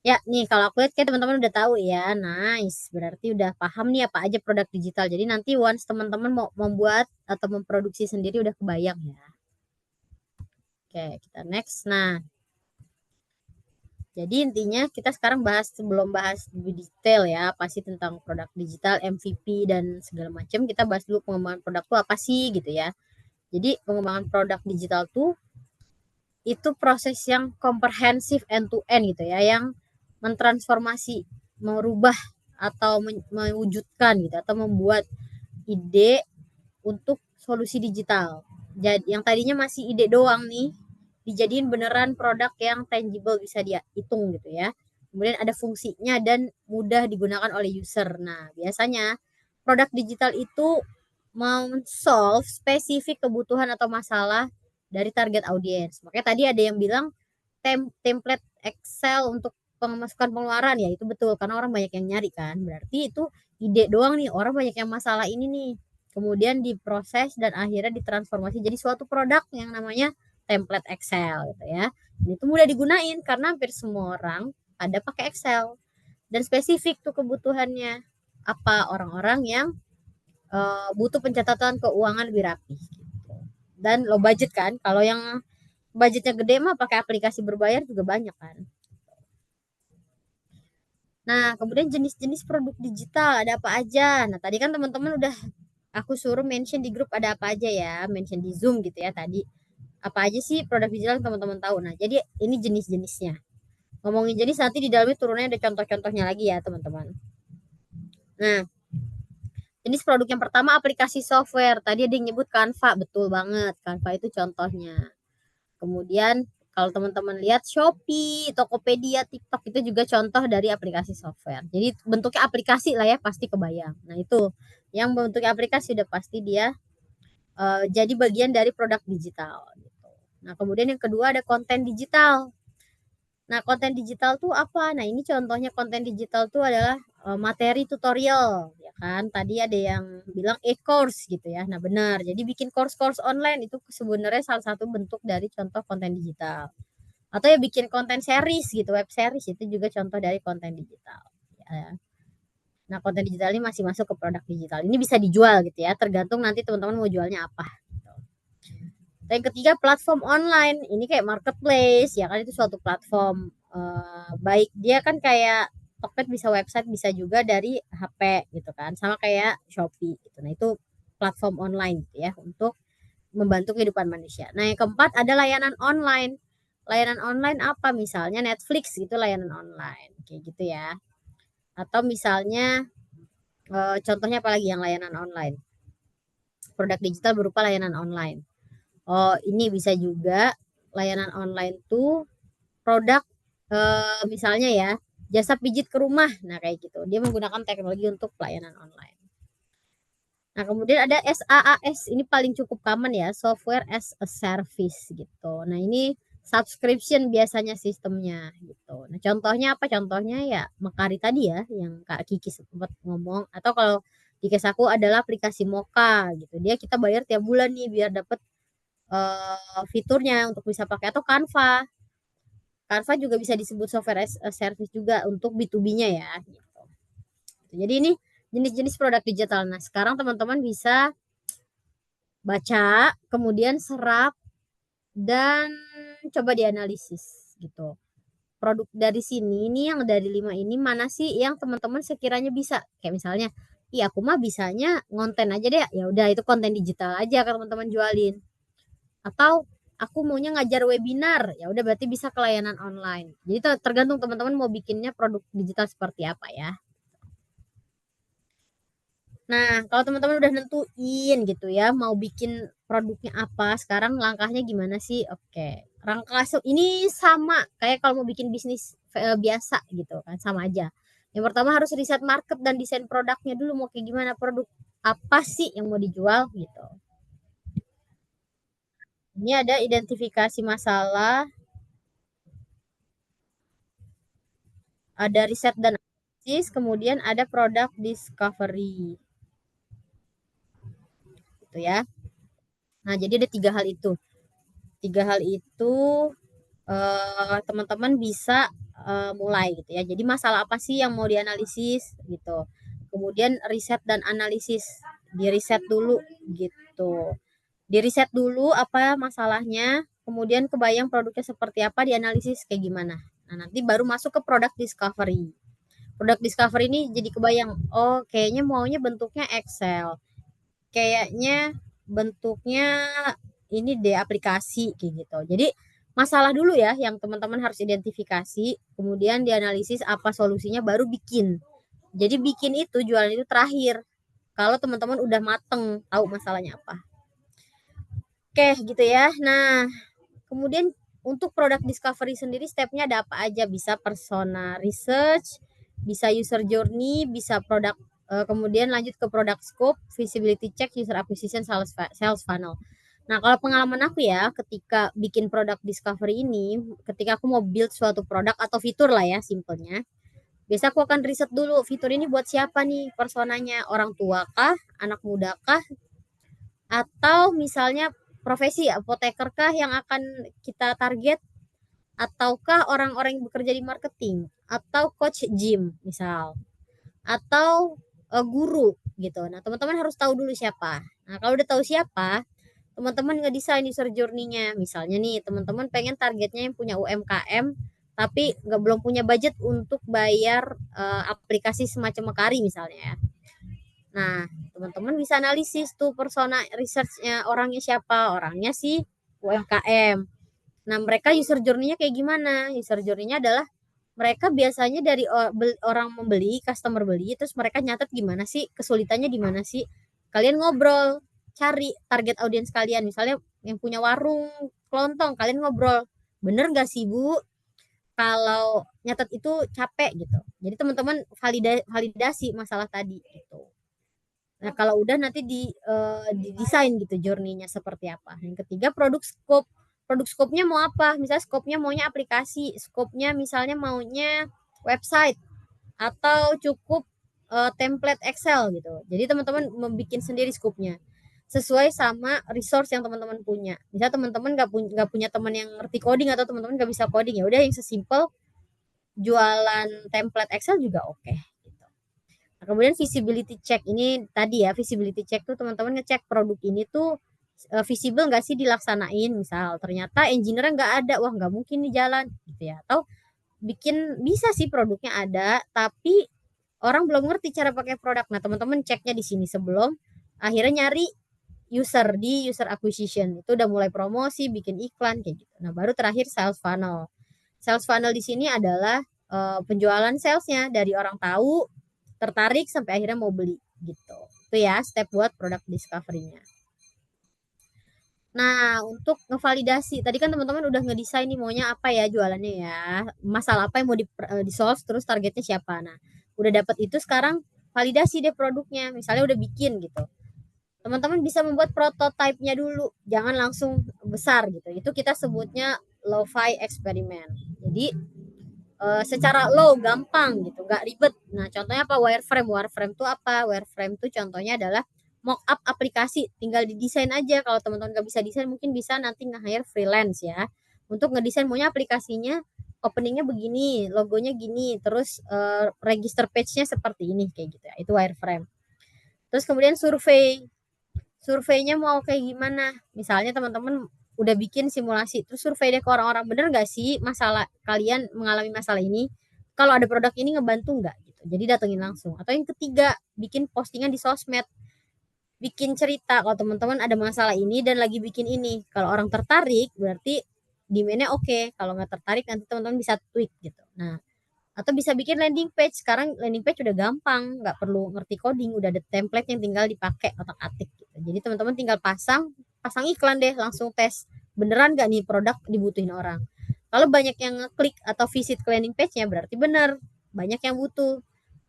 Ya, nih kalau aku lihat kayak teman-teman udah tahu ya, nice. Berarti udah paham nih apa aja produk digital. Jadi nanti once teman-teman mau membuat atau memproduksi sendiri udah kebayang ya. Oke, kita next. Nah, jadi intinya kita sekarang sebelum bahas lebih detail ya, apa sih tentang produk digital, MVP dan segala macam, kita bahas dulu pengembangan produk tuh apa sih gitu ya. Jadi pengembangan produk digital tuh itu proses yang komprehensif end to end gitu ya, yang mentransformasi, merubah atau mewujudkan gitu atau membuat ide untuk solusi digital. Jadi yang tadinya masih ide doang nih dijadiin beneran produk yang tangible bisa dia hitung gitu ya. Kemudian ada fungsinya dan mudah digunakan oleh user. Nah, biasanya produk digital itu mau solve spesifik kebutuhan atau masalah dari target audiens. Makanya tadi ada yang bilang template Excel untuk pemasukan pengeluaran, ya itu betul karena orang banyak yang nyari kan. Berarti itu ide doang nih, orang banyak yang masalah ini nih. Kemudian diproses dan akhirnya ditransformasi jadi suatu produk yang namanya template Excel gitu ya. Dan itu mudah digunain karena hampir semua orang ada pakai Excel. Dan spesifik tuh kebutuhannya. Apa orang-orang yang butuh pencatatan keuangan lebih rapi gitu. Dan low budget kan. Kalau yang budgetnya gede mah pakai aplikasi berbayar juga banyak kan. Nah, kemudian jenis-jenis produk digital ada apa aja? Nah, tadi kan teman-teman udah aku suruh mention di grup ada apa aja ya, mention di Zoom gitu ya tadi. Apa aja sih produk digital yang teman-teman tahu? Nah, jadi ini jenis-jenisnya. Ngomongin jenis nanti di dalamnya turunnya ada contoh-contohnya lagi ya, teman-teman. Nah, jenis produk yang pertama aplikasi software. Tadi ada yang nyebut Canva, betul banget. Canva itu contohnya. Kemudian Kalau teman-teman lihat Shopee, Tokopedia, TikTok itu juga contoh dari aplikasi software. Jadi bentuknya aplikasi lah ya, pasti kebayang. Nah itu yang bentuknya aplikasi udah pasti dia jadi bagian dari produk digital. Gitu. Nah kemudian yang kedua ada konten digital. Nah konten digital tuh apa? Nah ini contohnya konten digital tuh adalah materi tutorial, ya kan? Tadi ada yang bilang e-course gitu ya. Nah benar. Jadi bikin course-course online itu sebenarnya salah satu bentuk dari contoh konten digital. Atau ya bikin konten series gitu, web series itu juga contoh dari konten digital. Ya. Nah konten digital ini masih masuk ke produk digital. Ini bisa dijual gitu ya, tergantung nanti teman-teman mau jualnya apa. Yang ketiga platform online, ini kayak marketplace ya kan, itu suatu platform baik dia kan kayak Tokped bisa website, bisa juga dari HP gitu kan, sama kayak Shopee gitu. Nah itu platform online gitu ya untuk membantu kehidupan manusia. Nah yang keempat ada layanan online. Layanan online apa? Misalnya Netflix gitu, layanan online kayak gitu ya. Atau misalnya contohnya apa lagi yang layanan online? Produk digital berupa layanan online. Oh, ini bisa juga layanan online tuh produk misalnya ya, jasa pijit ke rumah. Nah, kayak gitu. Dia menggunakan teknologi untuk pelayanan online. Nah, kemudian ada SaaS. Ini paling cukup common ya, software as a service gitu. Nah, ini subscription biasanya sistemnya gitu. Nah, contohnya apa? Contohnya ya Mekari tadi ya, yang Kak Kiki sempat ngomong. Atau kalau di case aku adalah aplikasi Moka gitu. Dia kita bayar tiap bulan nih biar dapat fiturnya untuk bisa pakai, atau Canva. Canva juga bisa disebut software as a service juga untuk B2B-nya ya gitu. Jadi ini jenis-jenis produk digital. Nah, sekarang teman-teman bisa baca, kemudian serap dan coba dianalisis gitu. Produk dari sini ini yang dari 5 ini mana sih yang teman-teman sekiranya bisa? Kayak misalnya, iya aku mah bisanya ngonten aja deh. Ya udah itu konten digital aja kan teman-teman jualin. Atau aku maunya ngajar webinar, ya udah berarti bisa ke layanan online. Jadi tergantung teman-teman mau bikinnya produk digital seperti apa ya. Nah, kalau teman-teman udah nentuin gitu ya, mau bikin produknya apa, sekarang langkahnya gimana sih? Oke, langkah ini sama kayak kalau mau bikin bisnis biasa gitu kan, sama aja. Yang pertama harus riset market dan desain produknya dulu, mau kayak gimana, produk apa sih yang mau dijual gitu. Ini ada identifikasi masalah, ada riset dan analisis, kemudian ada product discovery. Gitu ya. Nah, jadi ada 3 hal itu. 3 hal itu teman-teman bisa mulai gitu ya. Jadi masalah apa sih yang mau dianalisis gitu. Kemudian riset dan analisis, diriset dulu gitu. Diriset dulu apa masalahnya, kemudian kebayang produknya seperti apa, dianalisis kayak gimana. Nah, nanti baru masuk ke product discovery. Product discovery ini jadi kebayang, oh kayaknya maunya bentuknya Excel. Kayaknya bentuknya ini deh aplikasi kayak gitu. Jadi masalah dulu ya yang teman-teman harus identifikasi, kemudian dianalisis apa solusinya baru bikin. Jadi bikin itu, jualan itu terakhir. Kalau teman-teman udah mateng tahu masalahnya apa. Oke, gitu ya. Nah, kemudian untuk product discovery sendiri stepnya ada apa aja? Bisa persona research, bisa user journey, bisa produk kemudian lanjut ke product scope, visibility check, user acquisition, sales funnel. Nah, kalau pengalaman aku ya, ketika bikin product discovery ini, ketika aku mau build suatu produk atau fitur lah ya, simpelnya, biasa aku akan riset dulu, fitur ini buat siapa nih personanya, orang tua kah, anak muda kah, atau misalnya profesi apoteker kah yang akan kita target, ataukah orang-orang yang bekerja di marketing, atau coach gym misal, atau guru gitu. Nah, teman-teman harus tahu dulu siapa. Nah, kalau udah tahu siapa, teman-teman ngedesain user journey-nya. Misalnya nih, teman-teman pengen targetnya yang punya UMKM, tapi belum punya budget untuk bayar aplikasi semacam Mekari misalnya ya. Nah, teman-teman bisa analisis tuh persona research-nya, orangnya siapa? Orangnya sih UMKM. Nah, mereka user journey-nya kayak gimana? User journey-nya adalah mereka biasanya dari orang membeli, customer beli, terus mereka nyatet gimana sih, kesulitannya di mana sih. Kalian ngobrol, cari target audiens kalian. Misalnya yang punya warung kelontong, kalian ngobrol, bener nggak sih Bu kalau nyatet itu capek gitu. Jadi teman-teman validasi masalah tadi gitu. Nah, kalau udah nanti didesain gitu journey-nya seperti apa. Yang ketiga produk scope. Produk scope-nya mau apa? Misalnya scope-nya maunya aplikasi, scope-nya misalnya maunya website atau cukup template Excel gitu. Jadi teman-teman membuat sendiri scope-nya sesuai sama resource yang teman-teman punya. Misal teman-teman nggak punya teman yang ngerti coding atau teman-teman nggak bisa coding, ya udah yang sesimpel jualan template Excel juga oke. Gitu. Nah, kemudian visibility check ini tadi ya, visibility check tuh teman-teman ngecek produk ini tuh visible nggak sih dilaksanain. Misal ternyata engineer nggak ada, wah nggak mungkin nih jalan gitu ya. Atau bisa sih produknya ada, tapi orang belum ngerti cara pakai produk. Nah teman-teman ceknya di sini sebelum akhirnya nyari user di user acquisition. Itu udah mulai promosi, bikin iklan kayak gitu. Nah baru terakhir sales funnel. Sales funnel di sini adalah penjualan salesnya dari orang tahu tertarik sampai akhirnya mau beli gitu. Itu ya step buat product discovery-nya. Nah, untuk ngevalidasi, tadi kan teman-teman udah ngedesain nih maunya apa ya jualannya ya, masalah apa yang mau di-solve, terus targetnya siapa. Nah, udah dapat itu sekarang validasi deh produknya, misalnya udah bikin gitu. Teman-teman bisa membuat prototipe-nya dulu, jangan langsung besar gitu. Itu kita sebutnya lo-fi eksperimen. Jadi secara low gampang gitu, nggak ribet. Nah contohnya apa? Wireframe. Wireframe itu apa? Wireframe itu contohnya adalah mockup aplikasi, tinggal didesain aja. Kalau teman-teman nggak bisa desain, mungkin bisa nanti nge-hire freelance ya untuk ngedesain maunya aplikasinya, openingnya begini, logonya gini, terus register page-nya seperti ini kayak gitu ya. Itu wireframe. Terus kemudian surveinya mau kayak gimana? Misalnya teman-teman udah bikin simulasi, terus survei deh ke orang-orang, bener nggak sih masalah kalian mengalami masalah ini? Kalau ada produk ini ngebantu nggak? Gitu. Jadi datengin langsung. Atau yang ketiga, bikin postingan di sosmed, bikin cerita kalau teman-teman ada masalah ini dan lagi bikin ini. Kalau orang tertarik, berarti demand-nya oke. Kalau nggak tertarik, nanti teman-teman bisa tweak gitu. Nah, atau bisa bikin landing page. Sekarang landing page udah gampang, nggak perlu ngerti coding, udah ada template yang tinggal dipakai otak-atik gitu. Jadi teman-teman tinggal pasang iklan deh, langsung tes beneran nggak nih produk dibutuhin orang. Kalau banyak yang ngeklik atau visit ke landing page-nya berarti bener, banyak yang butuh.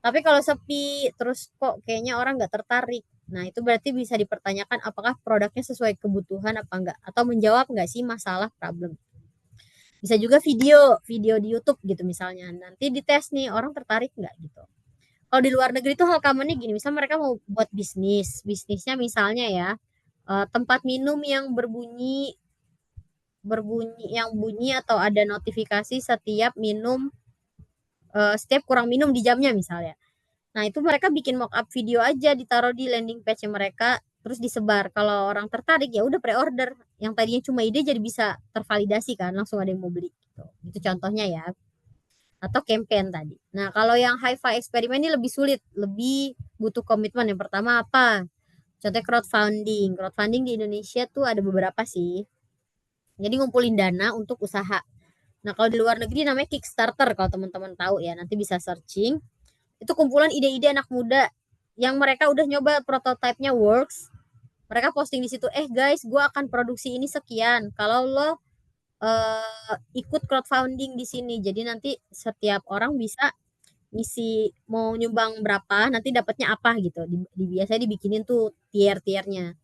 Tapi kalau sepi terus kok kayaknya orang nggak tertarik, nah itu berarti bisa dipertanyakan apakah produknya sesuai kebutuhan apa enggak, atau menjawab nggak sih masalah problem. Bisa juga video di YouTube gitu misalnya. Nanti dites nih orang tertarik nggak gitu. Kalau di luar negeri tuh hal commonnya gini, misalnya mereka mau buat bisnisnya misalnya ya tempat minum yang berbunyi yang bunyi atau ada notifikasi setiap minum setiap kurang minum di jamnya misalnya. Nah itu mereka bikin mockup video aja ditaruh di landing page mereka terus disebar. Kalau orang tertarik ya udah pre-order. Yang tadinya cuma ide jadi bisa tervalidasi kan, langsung ada yang mau beli gitu. Itu contohnya ya. Atau campaign tadi. Nah, kalau yang hi-fi eksperimen ini lebih sulit, lebih butuh komitmen. Yang pertama apa? Contohnya crowdfunding. Crowdfunding di Indonesia tuh ada beberapa sih. Jadi ngumpulin dana untuk usaha. Nah, kalau di luar negeri namanya Kickstarter kalau teman-teman tahu ya, nanti bisa searching. Itu kumpulan ide-ide anak muda yang mereka udah nyoba prototipenya works. Mereka posting di situ, guys, gue akan produksi ini sekian. Kalau lo ikut crowdfunding di sini, jadi nanti setiap orang bisa ngisi mau nyumbang berapa, nanti dapatnya apa gitu. Biasanya dibikinin tuh tier-tiernya.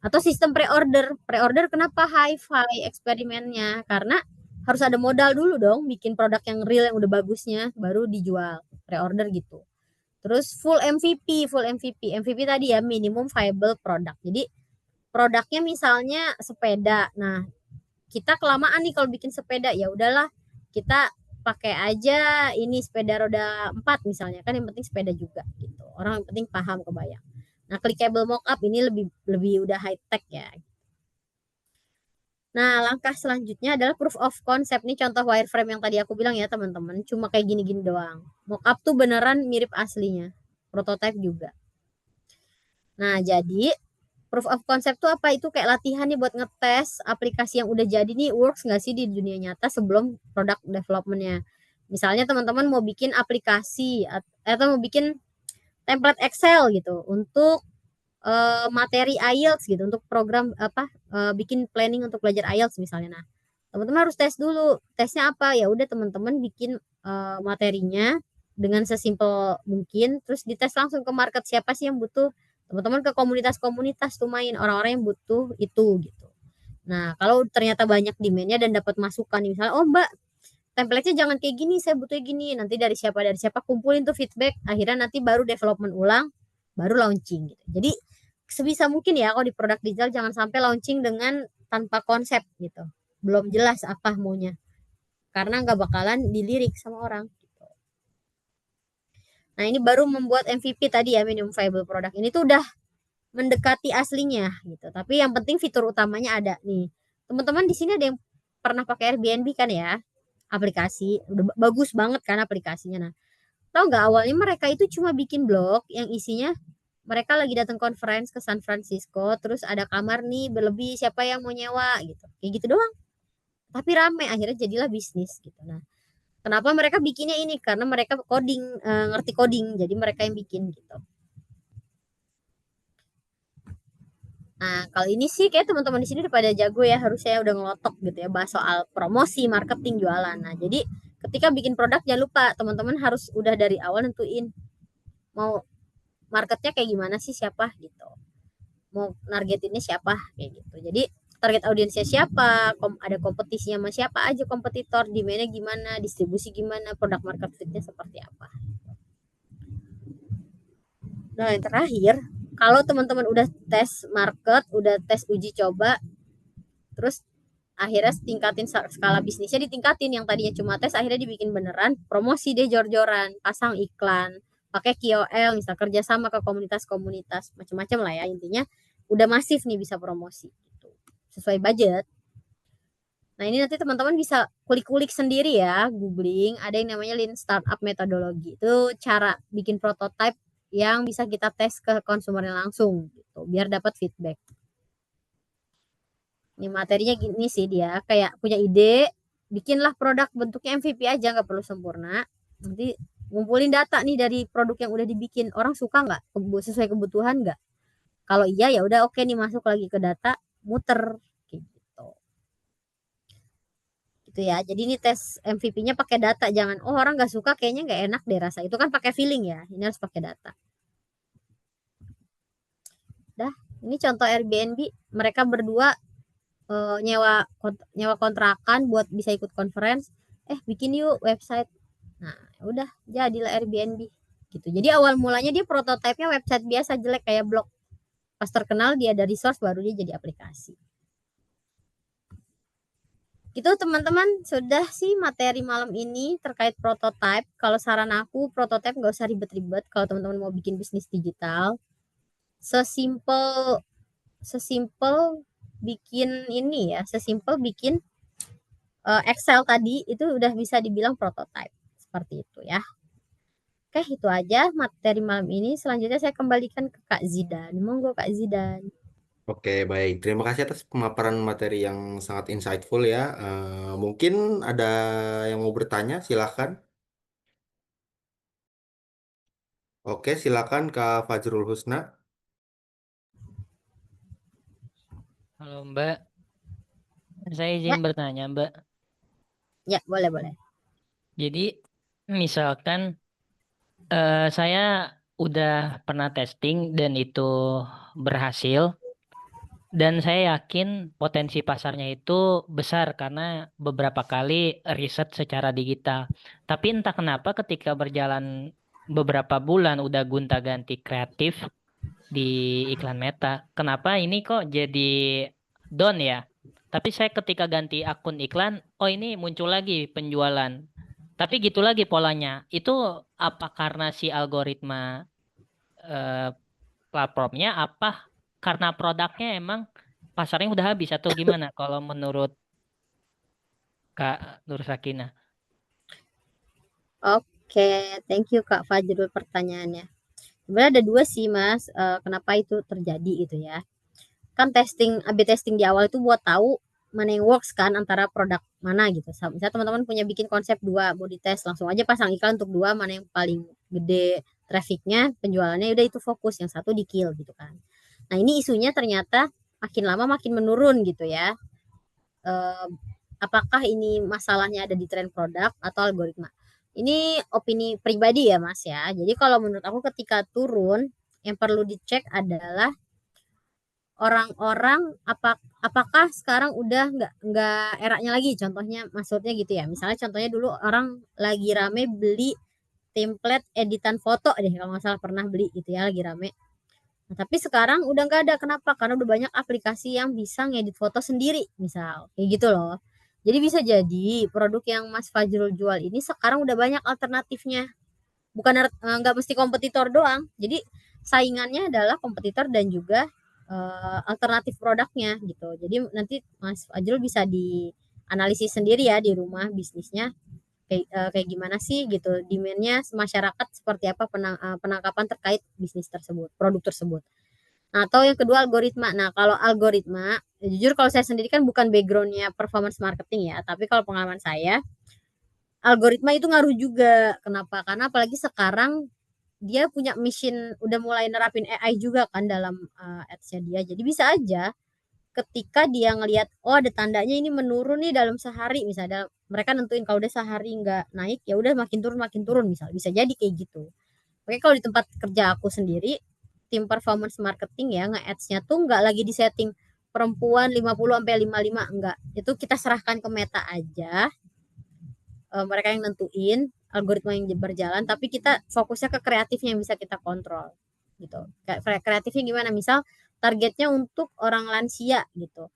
Atau sistem pre-order. Pre-order kenapa hi-fi eksperimennya? Karena harus ada modal dulu dong, bikin produk yang real yang udah bagusnya, baru dijual. Pre-order gitu. Terus full MVP. MVP tadi ya minimum viable product. Jadi produknya misalnya sepeda. Nah, kita kelamaan nih kalau bikin sepeda, ya udahlah kita pakai aja ini sepeda roda 4 misalnya, kan yang penting sepeda juga gitu. Orang yang penting paham, kebayang. Nah, clickable mockup ini lebih udah high tech ya. Nah, langkah selanjutnya adalah proof of concept. Nih contoh wireframe yang tadi aku bilang ya teman-teman, cuma kayak gini-gini doang. Mockup tuh beneran mirip aslinya, prototype juga. Nah, jadi proof of concept tuh apa? Itu kayak latihan nih buat ngetes aplikasi yang udah jadi nih works nggak sih di dunia nyata sebelum product developmentnya. Misalnya teman-teman mau bikin aplikasi atau mau bikin template Excel gitu untuk materi IELTS gitu, untuk program bikin planning untuk belajar IELTS misalnya. Nah, Teman-teman harus tes dulu. Tesnya apa? Ya udah teman-teman bikin materinya dengan sesimpel mungkin, terus dites langsung ke market siapa sih yang butuh. Teman-teman ke komunitas-komunitas tuh main orang-orang yang butuh itu gitu. Nah, kalau ternyata banyak demand-nya dan dapat masukan nih, misalnya, oh Mbak, template-nya jangan kayak gini, saya butuhnya gini. Nanti dari siapa kumpulin tuh feedback, akhirnya nanti baru development ulang, baru launching gitu. Jadi sebisa mungkin ya kalau di produk digital jangan sampai launching dengan tanpa konsep gitu. Belum jelas apa maunya. Karena nggak bakalan dilirik sama orang. Nah, ini baru membuat MVP tadi ya, minimum viable product. Ini tuh udah mendekati aslinya gitu. Tapi yang penting fitur utamanya ada nih. Teman-teman di sini ada yang pernah pakai Airbnb kan ya? Aplikasi. Udah bagus banget kan aplikasinya. Nah, tahu nggak awalnya mereka itu cuma bikin blog yang isinya mereka lagi datang conference ke San Francisco, terus ada kamar nih berlebih, siapa yang mau nyewa gitu. Kayak gitu doang. Tapi rame, akhirnya jadilah bisnis gitu. Nah, kenapa mereka bikinnya ini? Karena mereka coding, ngerti coding, jadi mereka yang bikin gitu. Nah, kalau ini sih kayak teman-teman di sini udah pada jago ya, harusnya udah ngelotok gitu ya bahas soal promosi, marketing, jualan. Nah, jadi ketika bikin produk jangan lupa teman-teman harus udah dari awal nentuin mau marketnya kayak gimana sih, siapa gitu. Mau nargetinnya siapa kayak gitu. Jadi target audiensnya siapa, ada kompetisinya sama siapa aja kompetitor, demand-nya gimana, distribusi gimana, produk market fit-nya seperti apa. Nah, yang terakhir, kalau teman-teman udah tes market, udah tes uji coba, terus akhirnya tingkatin skala bisnisnya, ditingkatin. Yang tadinya cuma tes akhirnya dibikin beneran, promosi deh jor-joran, pasang iklan, pakai KOL, misal kerjasama ke komunitas-komunitas, macam-macam lah ya. Intinya udah masif nih bisa promosi gitu, sesuai budget. Nah, ini nanti teman-teman bisa kulik-kulik sendiri ya, googling, ada yang namanya Lean Startup Methodology. Itu cara bikin prototype yang bisa kita tes ke konsumernya langsung gitu, biar dapat feedback. Ini materinya gini sih, dia kayak punya ide, bikinlah produk bentuknya MVP aja, nggak perlu sempurna. Nanti ngumpulin data nih dari produk yang udah dibikin, orang suka nggak, sesuai kebutuhan nggak. Kalau iya ya udah oke nih, masuk lagi ke data, muter kayak gitu. Gitu ya. Jadi ini tes MVP-nya pakai data, jangan oh orang nggak suka kayaknya nggak enak deh rasa. Itu kan pakai feeling ya. Ini harus pakai data. Dah, ini contoh Airbnb, mereka berdua nyewa kontrakan buat bisa ikut conference. Bikin yuk website. Nah, udah jadilah Airbnb gitu. Jadi awal mulanya dia prototipenya website biasa jelek kayak blog. Pas terkenal dia ada resource baru dia jadi aplikasi. Gitu teman-teman, sudah sih materi malam ini terkait prototype. Kalau saran aku prototype nggak usah ribet-ribet kalau teman-teman mau bikin bisnis digital. Sesimpel bikin ini ya, sesimpel bikin Excel tadi itu udah bisa dibilang prototype. Seperti itu ya. Oke, itu aja materi malam ini. Selanjutnya saya kembalikan ke Kak Zidan. Monggo Kak Zidan. Oke, baik. Terima kasih atas pemaparan materi yang sangat insightful ya. Mungkin ada yang mau bertanya, silakan. Oke, silakan Kak Fajrul Husna. Halo Mbak, saya Ya, izin bertanya Mbak. ya boleh. Jadi misalkan saya udah pernah testing dan itu berhasil, dan saya yakin potensi pasarnya itu besar karena beberapa kali riset secara digital. Tapi entah kenapa ketika berjalan beberapa bulan udah gonta-ganti kreatif di iklan Meta, kenapa ini kok jadi down ya? Tapi saya ketika ganti akun iklan, oh ini muncul lagi penjualan. Tapi gitu lagi polanya. Itu apa karena si algoritma eh, platformnya, apa karena produknya emang pasarnya udah habis atau gimana? Kalau menurut Kak Nur Sakinah. Oke, thank you Kak Fajrul pertanyaannya. Sebenarnya ada dua sih Mas, kenapa itu terjadi gitu ya. Kan AB testing di awal itu buat tahu mana yang works kan antara produk mana gitu. Misalnya teman-teman punya bikin konsep dua, mau dites langsung aja pasang iklan untuk dua, mana yang paling gede trafficnya, penjualannya, udah itu fokus, yang satu di kill gitu kan. Nah, ini isunya ternyata makin lama makin menurun gitu ya. apakah ini masalahnya ada di tren produk atau algoritma. Ini opini pribadi ya Mas ya. Jadi kalau menurut aku ketika turun yang perlu dicek adalah orang-orang apakah sekarang udah nggak eranya lagi, contohnya maksudnya gitu ya. Misalnya contohnya dulu orang lagi rame beli template editan foto deh, kalau nggak salah pernah beli gitu ya, lagi rame. Nah, tapi sekarang udah nggak ada. Kenapa? Karena udah banyak aplikasi yang bisa ngedit foto sendiri, misal kayak gitu loh. Jadi bisa jadi produk yang Mas Fajrul jual ini sekarang udah banyak alternatifnya. Bukan nggak mesti kompetitor doang. Jadi saingannya adalah kompetitor dan juga alternatif produknya gitu. Jadi nanti Mas Fajrul bisa dianalisis sendiri ya di rumah bisnisnya kayak gimana sih gitu, demand-nya masyarakat seperti apa, penangkapan terkait bisnis tersebut, produk tersebut. Nah, atau yang kedua algoritma. Nah, kalau algoritma, jujur kalau saya sendiri kan bukan background-nya performance marketing ya, tapi kalau pengalaman saya, algoritma itu ngaruh juga. Kenapa? Karena apalagi sekarang dia punya mission, udah mulai nerapin AI juga kan dalam ads-nya dia. Jadi bisa aja ketika dia ngelihat oh ada tandanya ini menurun nih dalam sehari, misalnya mereka nentuin kalau udah sehari nggak naik ya udah makin turun misal, bisa jadi kayak gitu. Oke, kalau di tempat kerja aku sendiri tim performance marketing ya nge-ads-nya tuh nggak lagi di setting perempuan 50 sampai 55, enggak, itu kita serahkan ke Meta aja. Mereka yang nentuin algoritma yang berjalan, tapi kita fokusnya ke kreatifnya yang bisa kita kontrol gitu. Kreatifnya gimana, misal targetnya untuk orang lansia gitu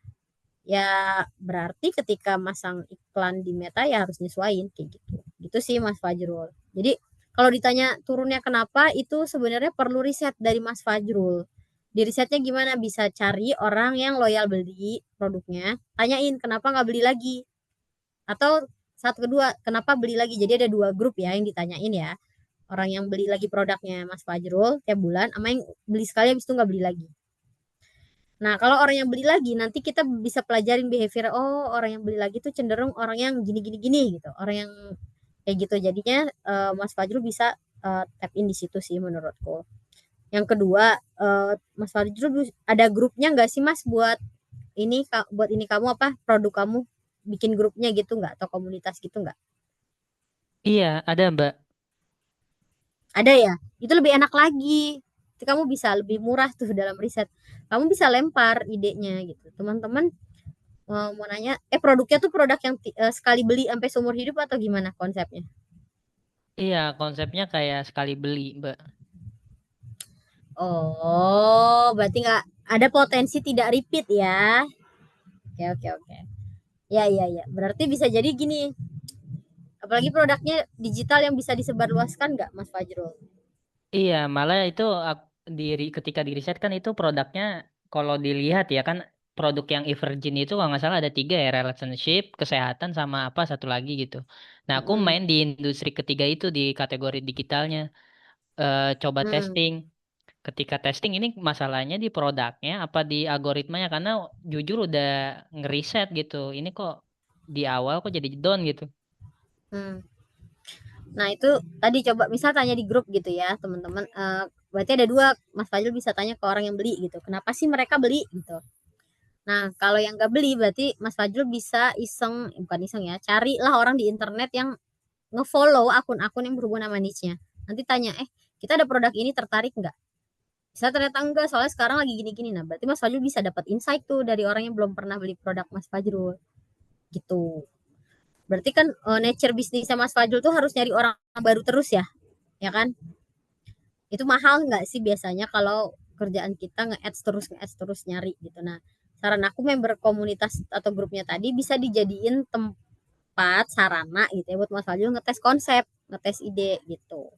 ya, berarti ketika masang iklan di Meta ya harus nyesuaiin kayak gitu. Gitu sih Mas Fajrul. Jadi kalau ditanya turunnya kenapa, itu sebenarnya perlu riset dari Mas Fajrul. Di risetnya gimana, bisa cari orang yang loyal beli produknya, tanyain kenapa nggak beli lagi. Atau satu kedua, kenapa beli lagi. Jadi ada dua grup ya yang ditanyain ya. Orang yang beli lagi produknya Mas Fajrul tiap bulan, sama yang beli sekali habis itu nggak beli lagi. Nah, kalau orang yang beli lagi, nanti kita bisa pelajarin behavior. Oh, orang yang beli lagi tuh cenderung orang yang gini gitu. Orang yang kayak gitu. Jadinya Mas Fajrul bisa tap in di situ sih menurutku. Yang kedua, Mas Fajrul ada grupnya nggak sih Mas buat ini kamu apa produk kamu, bikin grupnya gitu nggak, atau komunitas gitu nggak? Iya, ada Mbak. Ada ya? Itu lebih enak lagi. Itu kamu bisa lebih murah tuh dalam riset. Kamu bisa lempar idenya gitu. Teman-teman mau nanya, produknya tuh produk yang sekali beli sampai seumur hidup atau gimana konsepnya? Iya, konsepnya kayak sekali beli, Mbak. Oh, berarti nggak ada potensi tidak repeat ya? Oke, oke, oke. Ya, ya, ya. Berarti bisa jadi gini. Apalagi produknya digital yang bisa disebarluaskan nggak, Mas Fajrul? Iya, malah itu ketika di riset kan itu produknya kalau dilihat ya kan produk yang Evergreen itu kalau nggak salah ada 3 ya, relationship, kesehatan sama apa satu lagi gitu. Nah, aku Mm-mm. main di industri ketiga itu di kategori digitalnya. Coba Mm. testing. Ketika testing ini masalahnya di produknya apa di algoritmanya, karena jujur udah ngeriset gitu. Ini kok di awal kok jadi down gitu. Hmm. Nah, itu tadi coba misal tanya di grup gitu ya, teman-teman. Berarti ada dua, Mas Fajrul bisa tanya ke orang yang beli gitu. Kenapa sih mereka beli gitu? Nah, kalau yang nggak beli berarti Mas Fajrul bisa iseng, bukan iseng ya, carilah orang di internet yang ngefollow akun-akun yang berhubungan sama niche-nya. Nanti tanya, kita ada produk ini, tertarik nggak? Bisa ternyata enggak, soalnya sekarang lagi gini-gini. Nah, berarti Mas Fajrul bisa dapat insight tuh dari orang yang belum pernah beli produk Mas Fajrul. Gitu. Berarti kan nature bisnisnya Mas Fajrul tuh harus nyari orang baru terus ya, ya kan? Itu mahal nggak sih biasanya kalau kerjaan kita nge-ads terus nyari gitu. Nah, saran aku member komunitas atau grupnya tadi bisa dijadiin tempat sarana gitu ya buat Mas Fajrul ngetes konsep, ngetes ide gitu.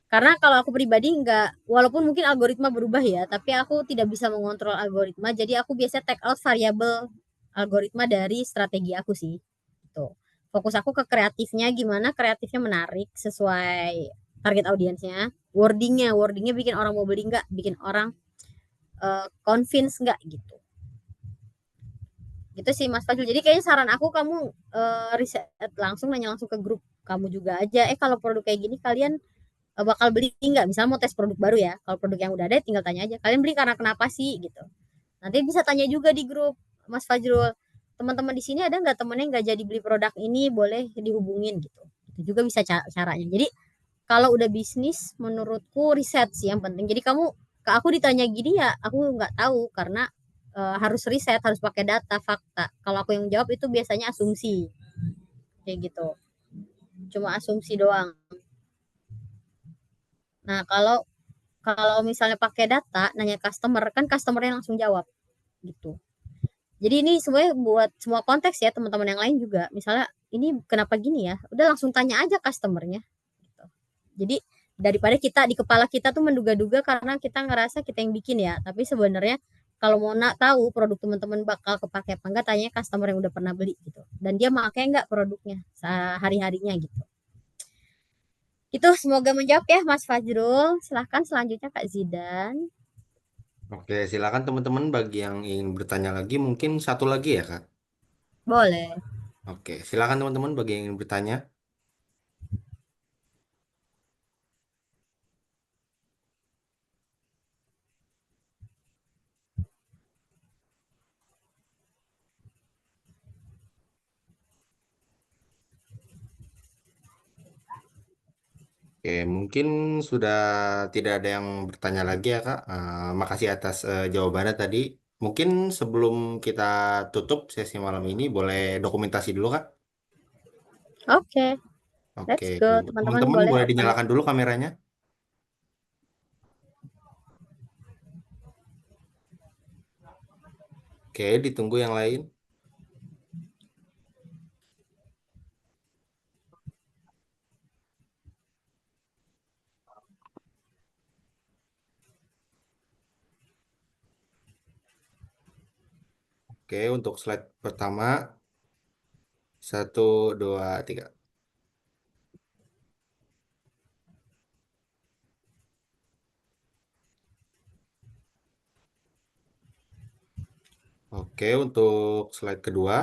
Karena kalau aku pribadi nggak, walaupun mungkin algoritma berubah ya, tapi aku tidak bisa mengontrol algoritma. Jadi aku biasanya take out variabel algoritma dari strategi aku sih. Gitu. Fokus aku ke kreatifnya, gimana kreatifnya menarik sesuai target audiensnya. Wordingnya bikin orang mau beli nggak, bikin orang convince nggak gitu. Gitu sih Mas Fajrul. Jadi kayaknya saran aku kamu riset langsung, nanya langsung ke grup kamu juga aja. Kalau produk kayak gini kalian bakal beli nggak? Misalnya mau tes produk baru ya. Kalau produk yang udah ada tinggal tanya aja. Kalian beli karena kenapa sih gitu. Nanti bisa tanya juga di grup Mas Fajrul. teman-teman di sini ada nggak temennya nggak jadi beli produk ini, boleh dihubungin gitu. Itu juga bisa caranya. Jadi kalau udah bisnis, menurutku riset sih yang penting. Jadi kamu ke aku ditanya gini ya, aku nggak tahu karena harus riset, harus pakai data, fakta. Kalau aku yang jawab itu biasanya asumsi, kayak gitu. Cuma asumsi doang. Nah, kalau kalau misalnya pakai data, nanya customer, kan customernya langsung jawab gitu. Jadi ini semuanya buat semua konteks ya, teman-teman yang lain juga. Misalnya ini kenapa gini ya, udah langsung tanya aja customernya. Gitu. Jadi daripada kita di kepala kita tuh menduga-duga karena kita ngerasa kita yang bikin ya, tapi sebenarnya kalau mau nak tahu produk teman-teman bakal kepake apa enggak, tanya customer yang udah pernah beli gitu. Dan dia pakai enggak produknya sehari-harinya gitu. Itu semoga menjawab ya Mas Fajrul. Silahkan selanjutnya Kak Zidan. Oke, silakan teman-teman bagi yang ingin bertanya lagi, mungkin satu lagi ya, Kak. Boleh. Oke, silakan teman-teman bagi yang ingin bertanya. Oke, mungkin sudah tidak ada yang bertanya lagi ya, Kak. Makasih atas jawabannya tadi. Mungkin sebelum kita tutup sesi malam ini, boleh dokumentasi dulu, Kak. Oke, Oke, let's go. Teman-teman teman-teman boleh boleh open. dinyalakan dulu kameranya. Oke, ditunggu yang lain. Oke, untuk slide pertama, satu, dua, tiga. Oke, untuk slide kedua.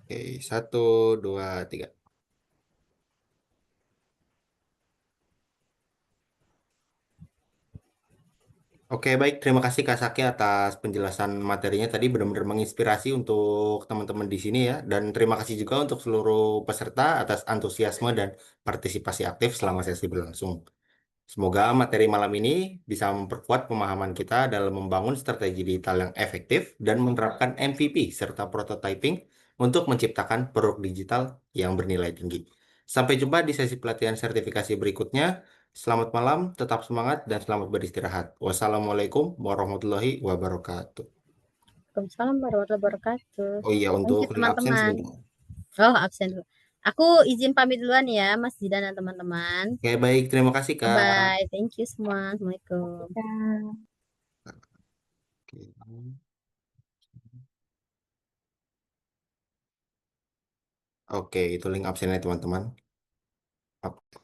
Oke, satu, dua, tiga. Oke, baik. Terima kasih Kak Saki atas penjelasan materinya tadi benar-benar menginspirasi untuk teman-teman di sini ya. Dan terima kasih juga untuk seluruh peserta atas antusiasme dan partisipasi aktif selama sesi berlangsung. Semoga materi malam ini bisa memperkuat pemahaman kita dalam membangun strategi digital yang efektif dan menerapkan MVP serta prototyping untuk menciptakan produk digital yang bernilai tinggi. Sampai jumpa di sesi pelatihan sertifikasi berikutnya. Selamat malam, tetap semangat, dan selamat beristirahat. Wassalamualaikum warahmatullahi wabarakatuh. Waalaikumsalam warahmatullahi wabarakatuh. Oh iya, Thank untuk you link absen teman-teman. sebentar. Oh, absen dulu. Aku izin pamit duluan ya, Mas Zidan dan teman-teman. Oke, baik. Terima kasih, Kak. Bye. Thank you semua. Assalamualaikum. Oke. Oke, itu link absennya teman-teman. Oke.